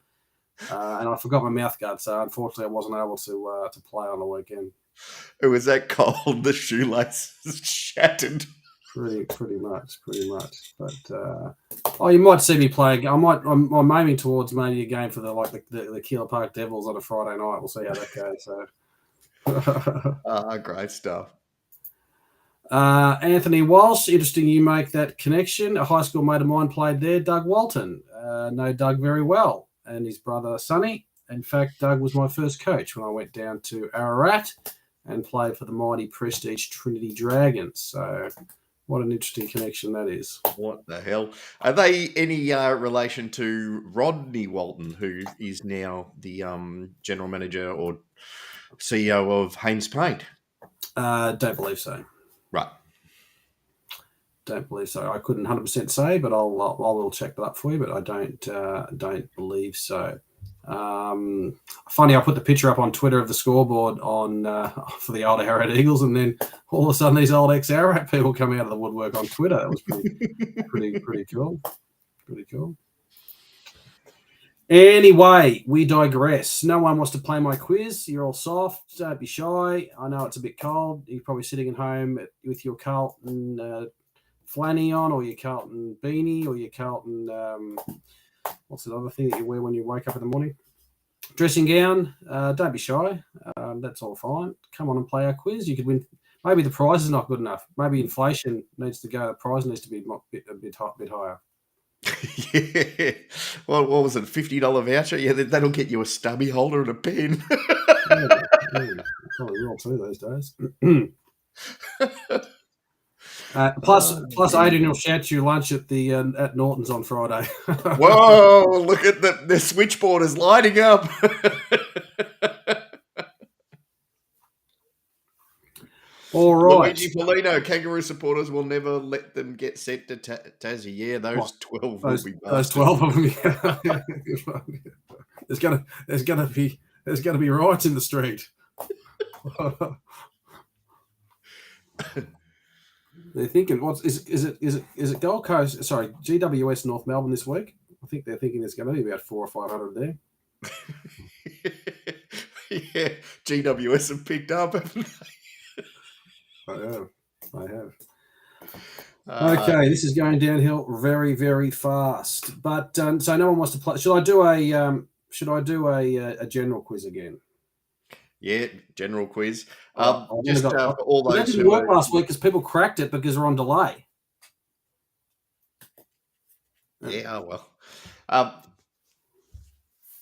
and I forgot my mouth guard, so unfortunately, I wasn't able to play on the weekend. It was that cold. The shoelaces shattered. Pretty much. But you might see me play. I'm aiming towards maybe a game for the Keeler Park Devils on a Friday night. We'll see how that goes. So, great stuff. Anthony Walsh, interesting you make that connection. A high school mate of mine played there, Doug Walton. Know Doug very well, and his brother Sonny. In fact, Doug was my first coach when I went down to Ararat and played for the mighty Prestige Trinity Dragons. So, what an interesting connection that is. What the hell? Are they any relation to Rodney Walton, who is now the general manager or CEO of Haynes Paint? Don't believe so. Right. Don't believe so. I couldn't 100% say, but I will check that up for you. But I don't believe so. Funny, I put the picture up on Twitter of the scoreboard for the old Ararat Eagles, and then all of a sudden these old ex-Ararat people come out of the woodwork on Twitter. That was pretty cool. Pretty cool. Anyway, we digress. No one wants to play my quiz. You're all soft. Don't be shy. I know it's a bit cold. You're probably sitting at home with your Carlton flanny on, or your Carlton beanie, or your Carlton what's the other thing that you wear when you wake up in the morning? Dressing gown. Don't be shy. That's all fine. Come on and play our quiz. You could win. Maybe the prize is not good enough. Maybe inflation needs to go. The prize needs to be a bit higher. Yeah. Well, what was it? $50 voucher? Yeah, that'll get you a stubby holder and a pen. Yeah. Probably will too these days. Plus, Adrian will shout you lunch at Norton's on Friday. Whoa! Look at the switchboard is lighting up. All right. Luigi Polino, Kangaroo supporters will never let them get sent to Tassie. Yeah, those 12 will be those busted. 12 of them. Yeah. there's gonna be riots in the street. They're thinking, is it Gold Coast? Sorry, GWS North Melbourne this week. I think they're thinking there's going to be about 400 or 500 there. Yeah, GWS have picked up, haven't they? I have. Okay, this is going downhill very, very fast. But so no one wants to play. Should I do a general quiz again? Yeah, general quiz. Just for all those that didn't work last week because people cracked it because we're on delay. Yeah, oh well.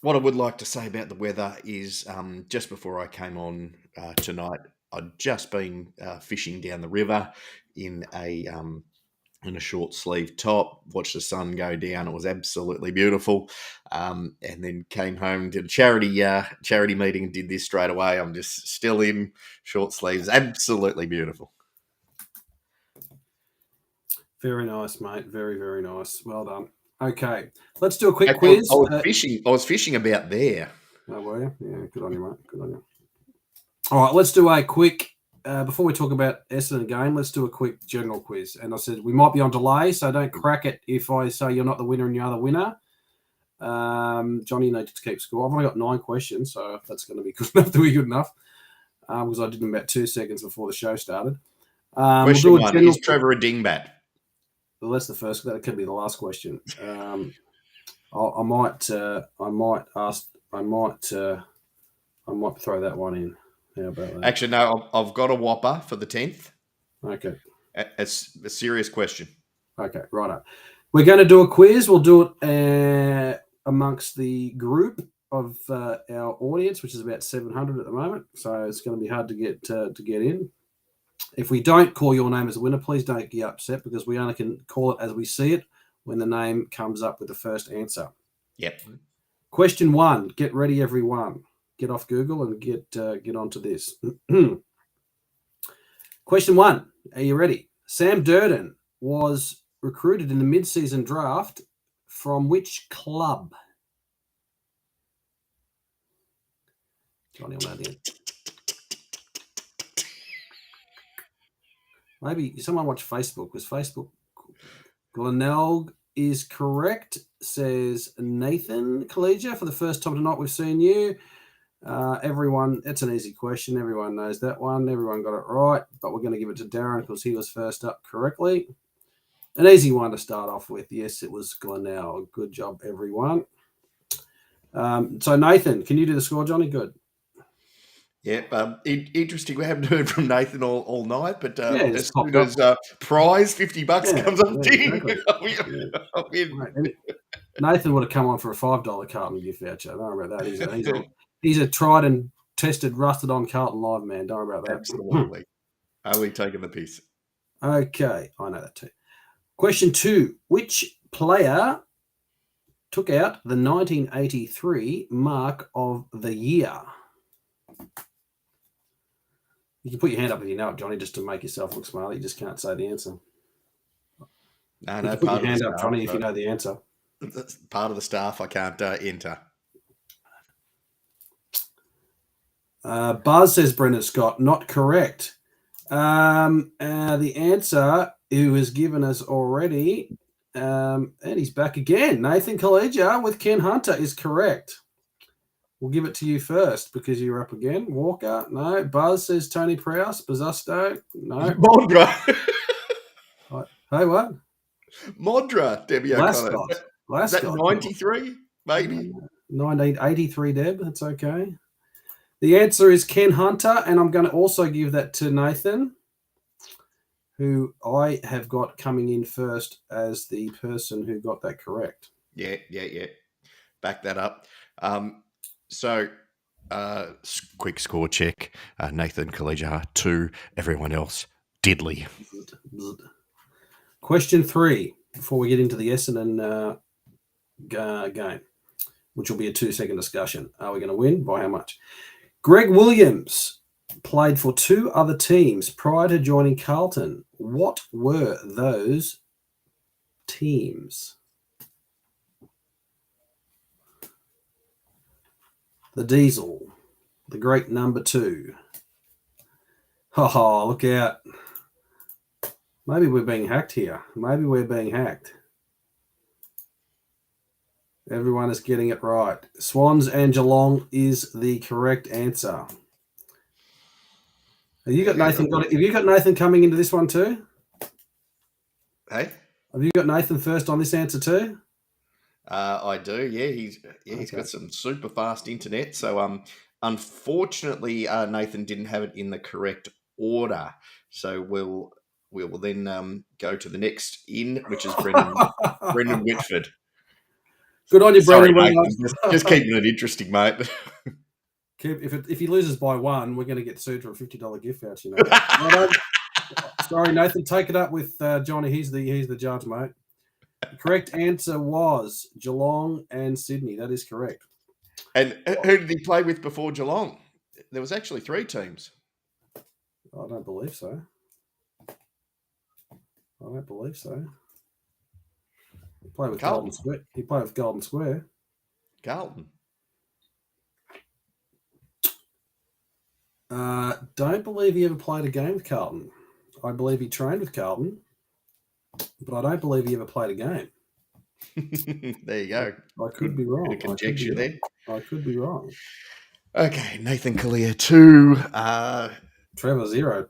What I would like to say about the weather is just before I came on tonight, I'd just been fishing down the river in a short sleeve top, watched the sun go down. It was absolutely beautiful. And then came home, did a charity meeting and did this straight away. I'm just still in short sleeves. Absolutely beautiful. Very nice, mate. Very, very nice. Well done. Okay, let's do a quick quiz. I was fishing about there. Oh, were you? Yeah, good on you, mate. Good on you. All right, let's do a quick, before we talk about Essendon game, let's do a quick general quiz. And I said we might be on delay, so don't crack it if I say you're not the winner and you're the winner. Johnny needs to keep score. I've only got 9 questions, so if that's going to be good enough to be good enough, because I did them about 2 seconds before the show started. Question 1, is Trevor a dingbat? Well, that's the first. That could be the last question. I might throw that one in. How about that? Actually, no. I've got a whopper for the 10th. Okay. It's a serious question. Okay, righto. We're going to do a quiz. We'll do it amongst the group of our audience, which is about 700 at the moment. So it's going to be hard to get in. If we don't call your name as a winner, please don't get upset because we only can call it as we see it when the name comes up with the first answer. Yep. Question 1. Get ready, everyone. Get off Google and get onto this. Question 1. Are you ready? Sam Durden was recruited in the mid-season draft from which club? Johnny, I'm out here. Maybe someone watch Facebook. Was Facebook? Glenelg is correct, says Nathan Collegia. For the first time tonight, we've seen you. Everyone, it's an easy question. Everyone knows that one. Everyone got it right, but we're going to give it to Darren because he was first up correctly. An easy one to start off with. Yes, it was Glenelg. Good job, everyone. So, Nathan, can you do the score, Johnny? Good. Yeah, interesting. We haven't heard from Nathan all night, but as soon as prize $50 comes up, exactly. Nathan would have come on for a $5 Carlton gift voucher. Don't worry about that. He's a tried and tested, rusted on Carlton Live man. Don't worry about that. Absolutely. Only taking the piece. Okay, I know that too. Question 2: which player took out the 1983 Mark of the Year? You can put your hand up if you know it, Johnny, just to make yourself look smart. You just can't say the answer. No, put your hand up, Johnny, if you know the answer. That's part of the staff I can't enter. Buzz says Brendan Scott. Not correct. The answer, who has given us already, and he's back again. Nathan Collegia with Ken Hunter is correct. We'll give it to you first because you're up again. Walker, no. Buzz says Tony Prowse. Bazzusto, no. Modra. Hey, what? Modra, Debbie O'Connor. Is that 93, maybe? 1983, Deb. That's okay. The answer is Ken Hunter, and I'm going to also give that to Nathan, who I have got coming in first as the person who got that correct. Yeah. Back that up. So, quick score check. Nathan Collegia 2, everyone else diddly. Question 3, before we get into the Essendon game, which will be a 2-second discussion. Are we going to win? By how much? Greg Williams played for 2 other teams prior to joining Carlton. What were those teams? The Diesel, the great number 2. Oh, look out. Maybe we're being hacked here. Maybe we're being hacked. Everyone is getting it right. Swans and Geelong is the correct answer. Have you got Nathan? Have you got Nathan coming into this one too? Hey, have you got Nathan first on this answer too? I do. Yeah, he's got some super fast internet. So unfortunately, Nathan didn't have it in the correct order. So we'll then go to the next in, which is Brendan Whitford. Good on you, Brendan. Sorry, Nathan, just keeping it interesting, mate. If he loses by 1, we're going to get sued for a $50 gift voucher. You know. Sorry, Nathan. Take it up with Johnny. He's the judge, mate. The correct answer was Geelong and Sydney. That is correct. And who did he play with before Geelong? There was actually 3 teams. I don't believe so. He played with Golden Square. He played with Golden Square. Carlton. Don't believe he ever played a game with Carlton. I believe he trained with Carlton, but I don't believe he ever played a game. There you go. I could be wrong. Bit of conjecture there. I could be wrong. Okay, Nathan Kalia 2. Trevor 0.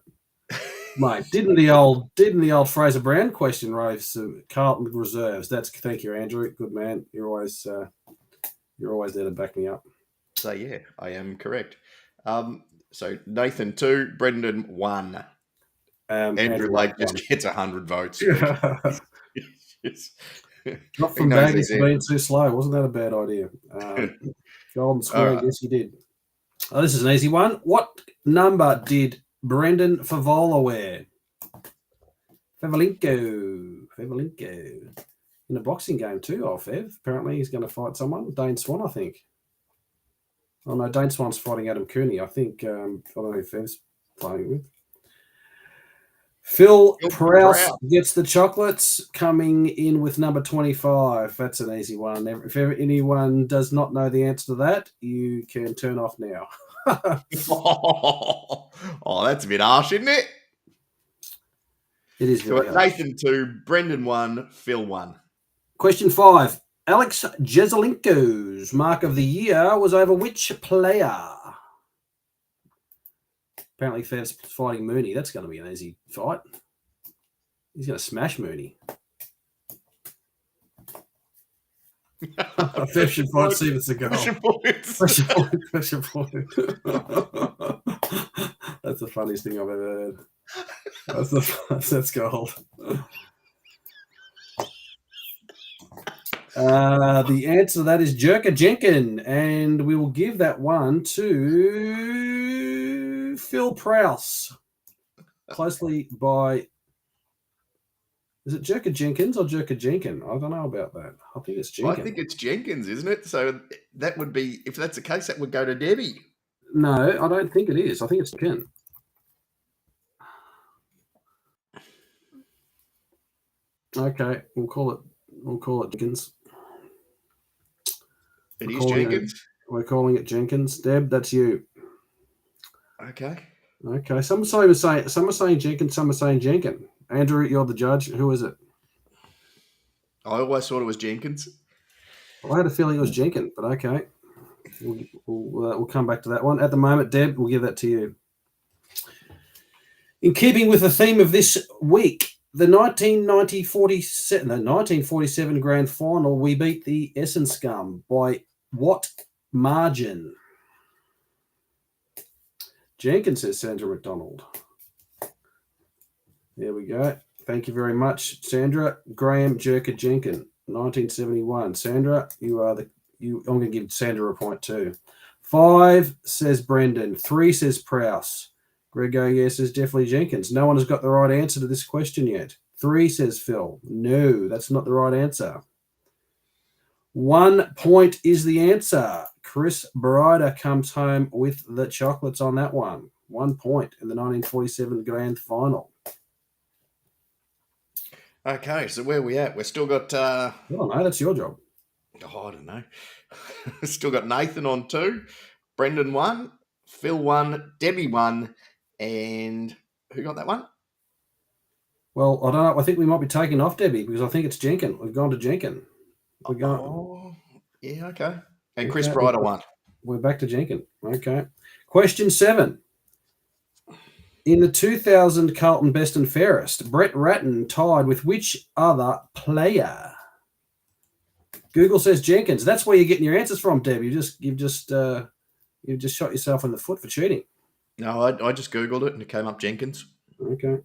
Mate, didn't the old Fraser Brown question raise Carlton reserves? Thank you, Andrew. Good man. You're always there to back me up. So yeah, I am correct. So Nathan 2, Brendan 1. Andrew Lake just gets 100 votes. Not from Vegas being too slow. Wasn't that a bad idea? Golden Square, right. Yes, he did. Oh, this is an easy one. What number did Brendan Favola wear? Favolinko. In a boxing game too, Fev. Apparently he's going to fight someone. Dane Swan, I think. Oh, no, Dane Swan's fighting Adam Cooney. I think, I don't know who Fev's playing with. Phil Prowse gets the chocolates, coming in with number 25. That's an easy one. If anyone does not know the answer to that, you can turn off now. Oh, that's a bit harsh, isn't it? It is very harsh. Nathan 2, Brendan 1, Phil 1. Question 5. Alex Jezelenko's mark of the year was over which player? Apparently, Fev's fighting Mooney. That's going to be an easy fight. He's going to smash Mooney. Fev should fight Stevenson Gold. Pressure point. That's the funniest thing I've ever heard. That's gold. The answer to that is Jerker Jenkin, and we will give that one to Phil Prowse. Closely by, is it Jerker Jenkins or Jerker Jenkin? I don't know about that. I think it's Jenkins. I think it's Jenkins, isn't it? So that would be, if that's the case, that would go to Debbie. No, I don't think it is. I think it's Ken. Okay, we'll call it Jenkins. It is Jenkins. We're calling it Jenkins. Deb, that's you. Okay. Some are saying Jenkins, some are saying Jenkin. Andrew, you're the judge. Who is it? I always thought it was Jenkins. Well, I had a feeling it was Jenkin, but okay. We'll come back to that one. At the moment, Deb, we'll give that to you. In keeping with the theme of this week, the 1947 grand final, we beat the Essence Scum by what margin? Jenkins, says Sandra McDonald. There we go. Thank you very much, Sandra. Graham Jerker Jenkin, 1971. Sandra, I'm going to give Sandra a point too. 5 says Brendan. 3 says Prowse. Grego, yes, says definitely Jenkins. No one has got the right answer to this question yet. 3 says Phil. No, that's not the right answer. 1 point is the answer. Chris Bryder comes home with the chocolates on that one. 1 point in the 1947 grand final. Okay, so where are we at? We've still got... I don't know. That's your job. I don't know. Still got Nathan on 2, Brendan 1, Phil 1, Debbie 1, and who got that one? Well, I don't know. I think we might be taking off Debbie because I think it's Jenkin. We've gone to Jenkin. Yeah, okay. And Okay, Chris Bryder won. We're back to Jenkin. Okay. Question 7. In the 2000 Carlton Best and Fairest, Brett Ratton tied with which other player? Google says Jenkins. That's where you're getting your answers from, Deb. You've just shot yourself in the foot for cheating. No, I just Googled it and it came up Jenkins. Okay.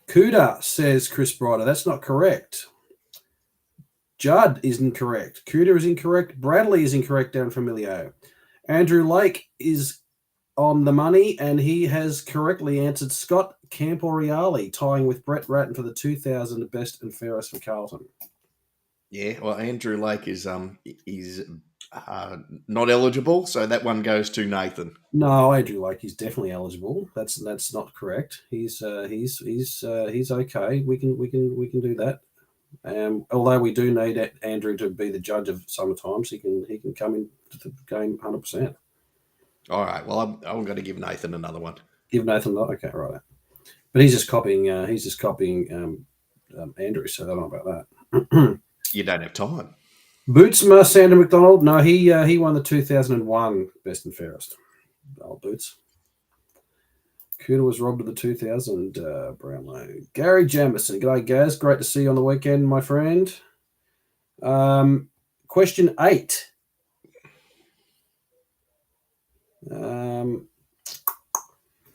Cooter, says Chris Bryder. That's not correct. Judd is incorrect. Cooter is incorrect. Bradley is incorrect down from Emilio. Andrew Lake is on the money, and he has correctly answered Scott Camporeale, tying with Brett Ratton for the 2000 Best and Fairest for Carlton. Yeah, well, Andrew Lake is not eligible, so that one goes to Nathan. No, Andrew Lake is definitely eligible. That's not correct. He's okay. We can do that. Although we do need Andrew to be the judge of sometimes, he can come into the game 100%. All right. Well, I'm going to give Nathan another one. Give Nathan that. Okay, right. But he's just copying. Andrew. So I don't know about that. You don't have time. Bootsma, Sander McDonald. No, he won the 2001 Best and Fairest. Old Boots. Cooter was robbed of the 2000 Brownlow. Gary Jamison. G'day, Gaz. Great to see you on the weekend, my friend. Question 8.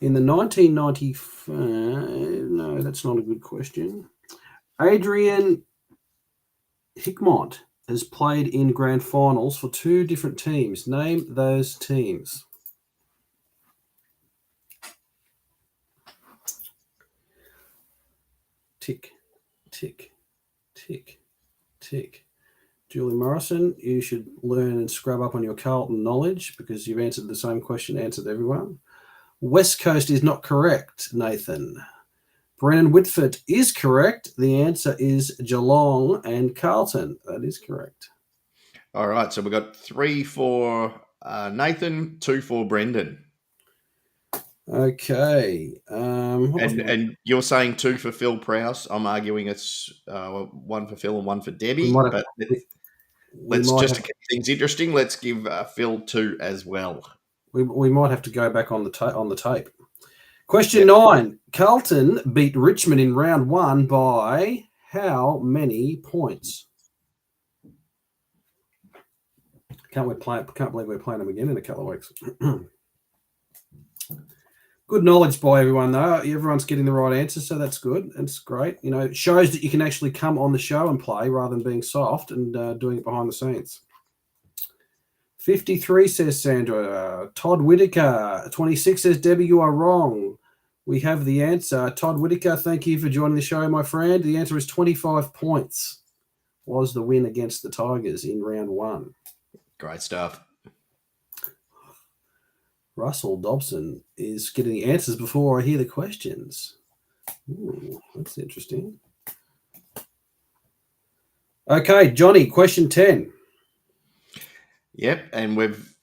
In the 1995... no, that's not a good question. Adrian Hickmont has played in grand finals for 2 different teams. Name those teams. Tick, tick, tick, tick. Julie Morrison, you should learn and scrub up on your Carlton knowledge because you've answered the same question, answered everyone. West Coast is not correct, Nathan. Brennan Whitford is correct. The answer is Geelong and Carlton. That is correct. All right, so we've got 3 for Nathan, 2 for Brendan. Okay. And you're saying 2 for Phil Prowse. I'm arguing it's 1 for Phil and 1 for Debbie. But let's just to keep things interesting, let's give Phil 2 as well. We might have to go back on the tape. Question 9. Carlton beat Richmond in round 1 by how many points? Can't believe we're playing them again in a couple of weeks. Good knowledge by everyone, though. Everyone's getting the right answer, so that's good. That's great. You know, it shows that you can actually come on the show and play rather than being soft and doing it behind the scenes. 53 says Sandra. Todd Whitaker. 26 says Debbie, you are wrong. We have the answer. Todd Whitaker, thank you for joining the show, my friend. The answer is 25 points was the win against the Tigers in round 1. Great stuff. Russell Dobson is getting the answers before I hear the questions. Ooh, that's interesting. Okay, Johnny, question 10. Yep, and we've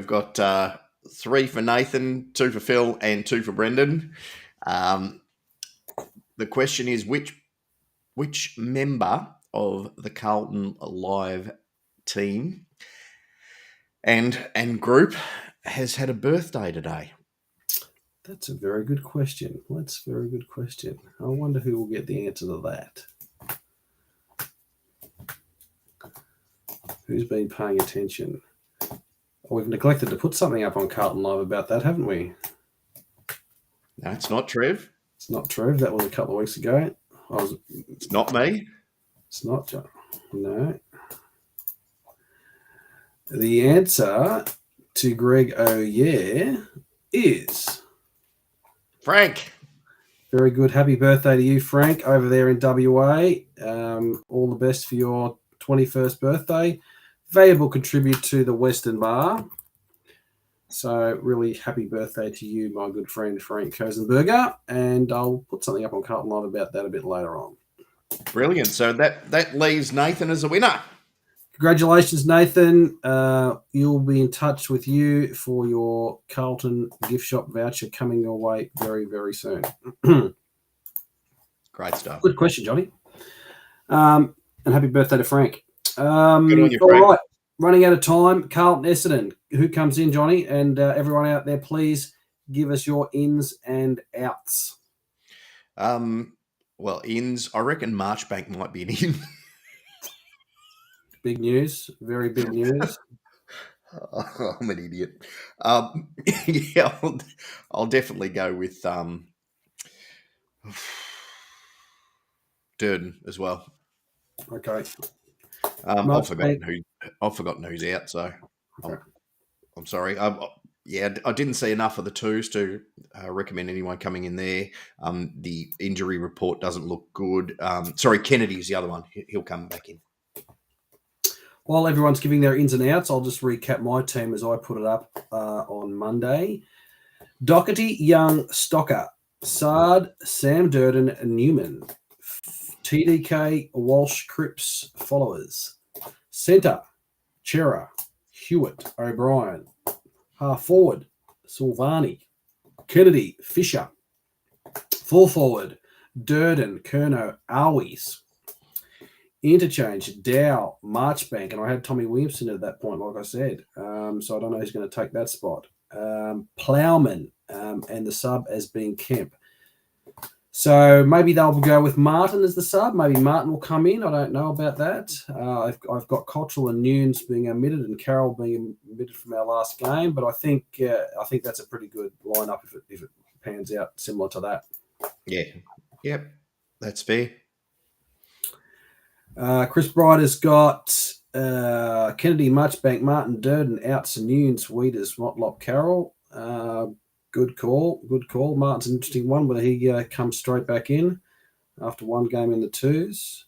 got 3 for Nathan, 2 for Phil, and 2 for Brendan. The question is which member of the Carlton Live team and group has had a birthday today? That's a very good question. That's a very good question. I wonder who will get the answer to that. Who's been paying attention? We've neglected to put something up on Carlton Live about that, haven't we? No, it's not Trev. It's not Trev. That was a couple of weeks ago. It's not me. It's not John. No. The answer to Greg O'Yea is Frank. Very good. Happy birthday to you, Frank, over there in WA. All the best for your 21st birthday. valuable contributor to the Western Bar. So really happy birthday to you, my good friend Frank Kosenberger. And I'll put something up on Carlton Live about that a bit later on. Brilliant. So that leaves Nathan as a winner. Congratulations, Nathan. You'll be in touch with you for your Carlton gift shop voucher coming your way very, very soon. Great stuff. Good question, Johnny. And happy birthday to Frank. Good on you, all Frank. right. Running out of time. Carlton Essendon. Who comes in, Johnny? And everyone out there, please give us your ins and outs. Well, ins. I reckon Marchbank might be an in. Big news. Very big news. Oh, I'm an idiot. Yeah, I'll definitely go with Durden as well. Okay. I've forgotten who's out, so Okay. I'm sorry. I didn't see enough of the twos to recommend anyone coming in there. The injury report doesn't look good. Sorry, Kennedy's the other one. He'll come back in. While everyone's giving their ins and outs, I'll just recap my team as I put it up on Monday. Doherty, Young, Stocker, Sard, Sam Durden, Newman, TDK, Walsh, Cripps, followers. Centre, Chera, Hewitt, O'Brien. Half forward, Silvani, Kennedy, Fisher. Full forward, Durden, Kerno, Arwies. Interchange, Dow, Marchbank, and I had Tommy Williamson at that point, like I said. So I don't know who's going to take that spot. Plowman, and the sub as being Kemp. So maybe they'll go with Martin as the sub. Maybe Martin will come in. I don't know about that. I've got Cottrell and Nunes being omitted and Carroll being omitted from our last game, but I think that's a pretty good lineup if it pans out similar to that. Yeah. Yep. That's fair. Chris Bryder's got Kennedy, Marchbank, Martin, Durden, Outs and Nunes, Weeders, Motlop, Carroll. Good call. Martin's an interesting one, whether he comes straight back in after one game in the twos.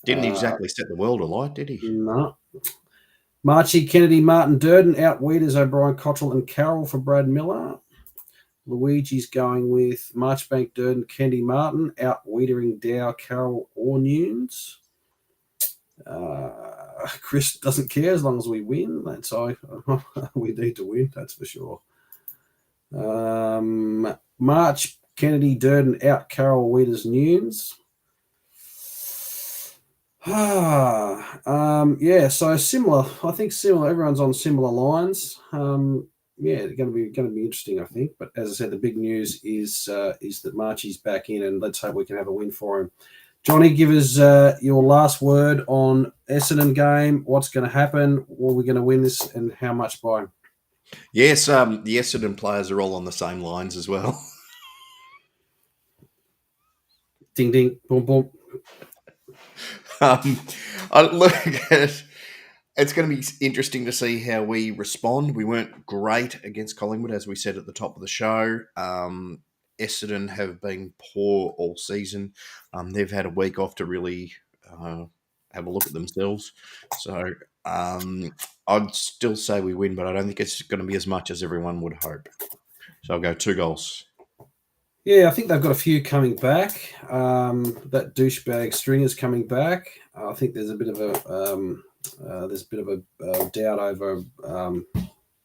Didn't exactly set the world alight, did he? No. Marchie, Kennedy, Martin, Durden, out Weeders, O'Brien, Cottrell and Carroll for Brad Miller. Luigi's going with Marchbank, Durden, Kennedy, Martin, out Wiedering, Dow, Carroll or Nunes. Chris doesn't care as long as we win. That's we need to win, that's for sure. March, Kennedy, Durden, out, Carroll, Weeders, Nunes. Yeah, so similar. I think similar. Everyone's on similar lines. Yeah, going to be interesting, I think. But as I said, the big news is that Marchie's back in, and let's hope we can have a win for him. Johnny, give us your last word on Essendon game. What's going to happen? Are we going to win this, and how much by? Yes, the Essendon players are all on the same lines as well. Ding, ding, boom, boom. It's going to be interesting to see how we respond. We weren't great against Collingwood, as we said at the top of the show. Essendon have been poor all season. They've had a week off to really have a look at themselves. So I'd still say we win, but I don't think it's going to be as much as everyone would hope. So I'll go 2 goals. Yeah, I think they've got a few coming back. That douchebag Stringer's coming back. I think there's a bit of a doubt over one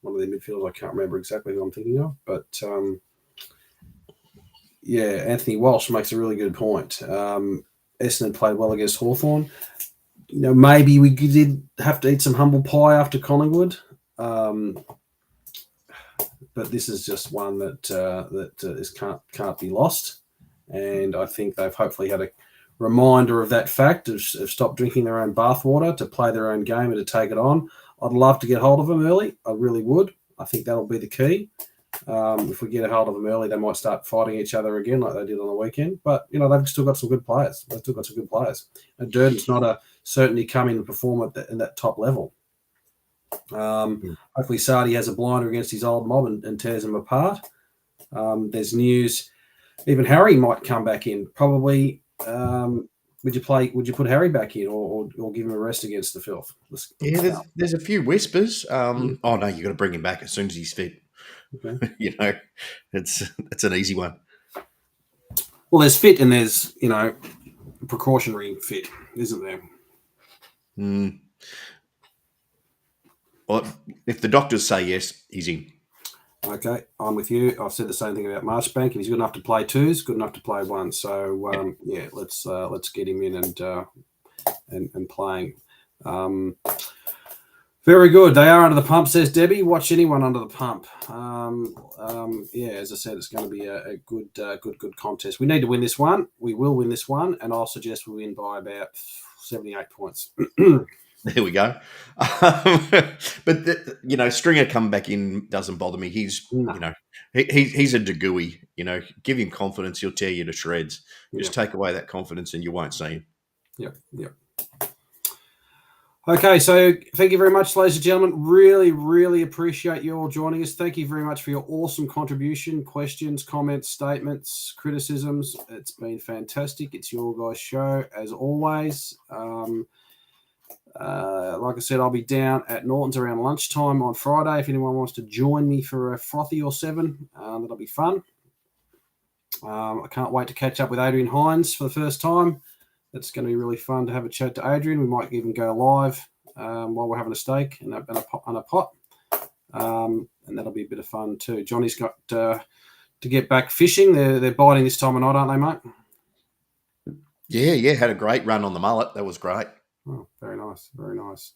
of their midfielders. I can't remember exactly who I'm thinking of, but yeah, Anthony Walsh makes a really good point. Essendon played well against Hawthorn. You know, maybe we did have to eat some humble pie after Collingwood. But this is just one that can't be lost, and I think they've hopefully had a reminder of that fact of stopped drinking their own bathwater, to play their own game and to take it on. I'd love to get hold of them early. I really would. I think that'll be the key. If we get a hold of them early, they might start fighting each other again like they did on the weekend. But, you know, they've still got some good players. And Durden's not a certainly come in and perform in that top level. Hopefully Sardi has a blinder against his old mob and tears them apart. There's news. Even Harry might come back in. Probably Would you put Harry back in, or give him a rest against the filth? Yeah, there's a few whispers. Oh no, you got to bring him back as soon as he's fit. Okay. It's an easy one. Well, there's fit and there's precautionary fit, isn't there? Well, if the doctors say yes, he's in. Okay, I'm with you. I've said the same thing about Marchbank. If he's good enough to play twos, good enough to play one. So let's get him in and playing. Very good. They are under the pump, says Debbie. Watch anyone under the pump. As I said, it's going to be a good contest. We need to win this one. We will win this one, and I'll suggest we win by about 78 points. There we go. But Stringer coming back in doesn't bother me. He's he's a Degui. Give him confidence, he'll tear you to shreds. Just take away that confidence, and you won't see him. Yep. Okay, so thank you very much, ladies and gentlemen. Really, really appreciate you all joining us. Thank you very much for your awesome contribution, questions, comments, statements, criticisms. It's been fantastic. It's your guys' show, as always. Like I said, I'll be down at Norton's around lunchtime on Friday. If anyone wants to join me for a frothy or seven, that'll be fun. I can't wait to catch up with Adrian Hines for the first time. It's going to be really fun to have a chat to Adrian. We might even go live while we're having a steak and a pot. And that'll be a bit of fun too. Johnny's got to get back fishing. They're biting this time of night, aren't they, mate? Yeah. Had a great run on the mullet. That was great. Oh, very nice. Very nice.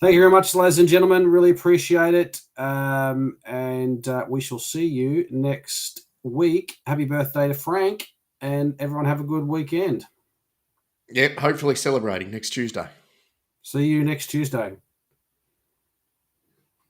Thank you very much, ladies and gentlemen. Really appreciate it. And we shall see you next week. Happy birthday to Frank, and everyone have a good weekend. Yep, hopefully celebrating next Tuesday. See you next Tuesday.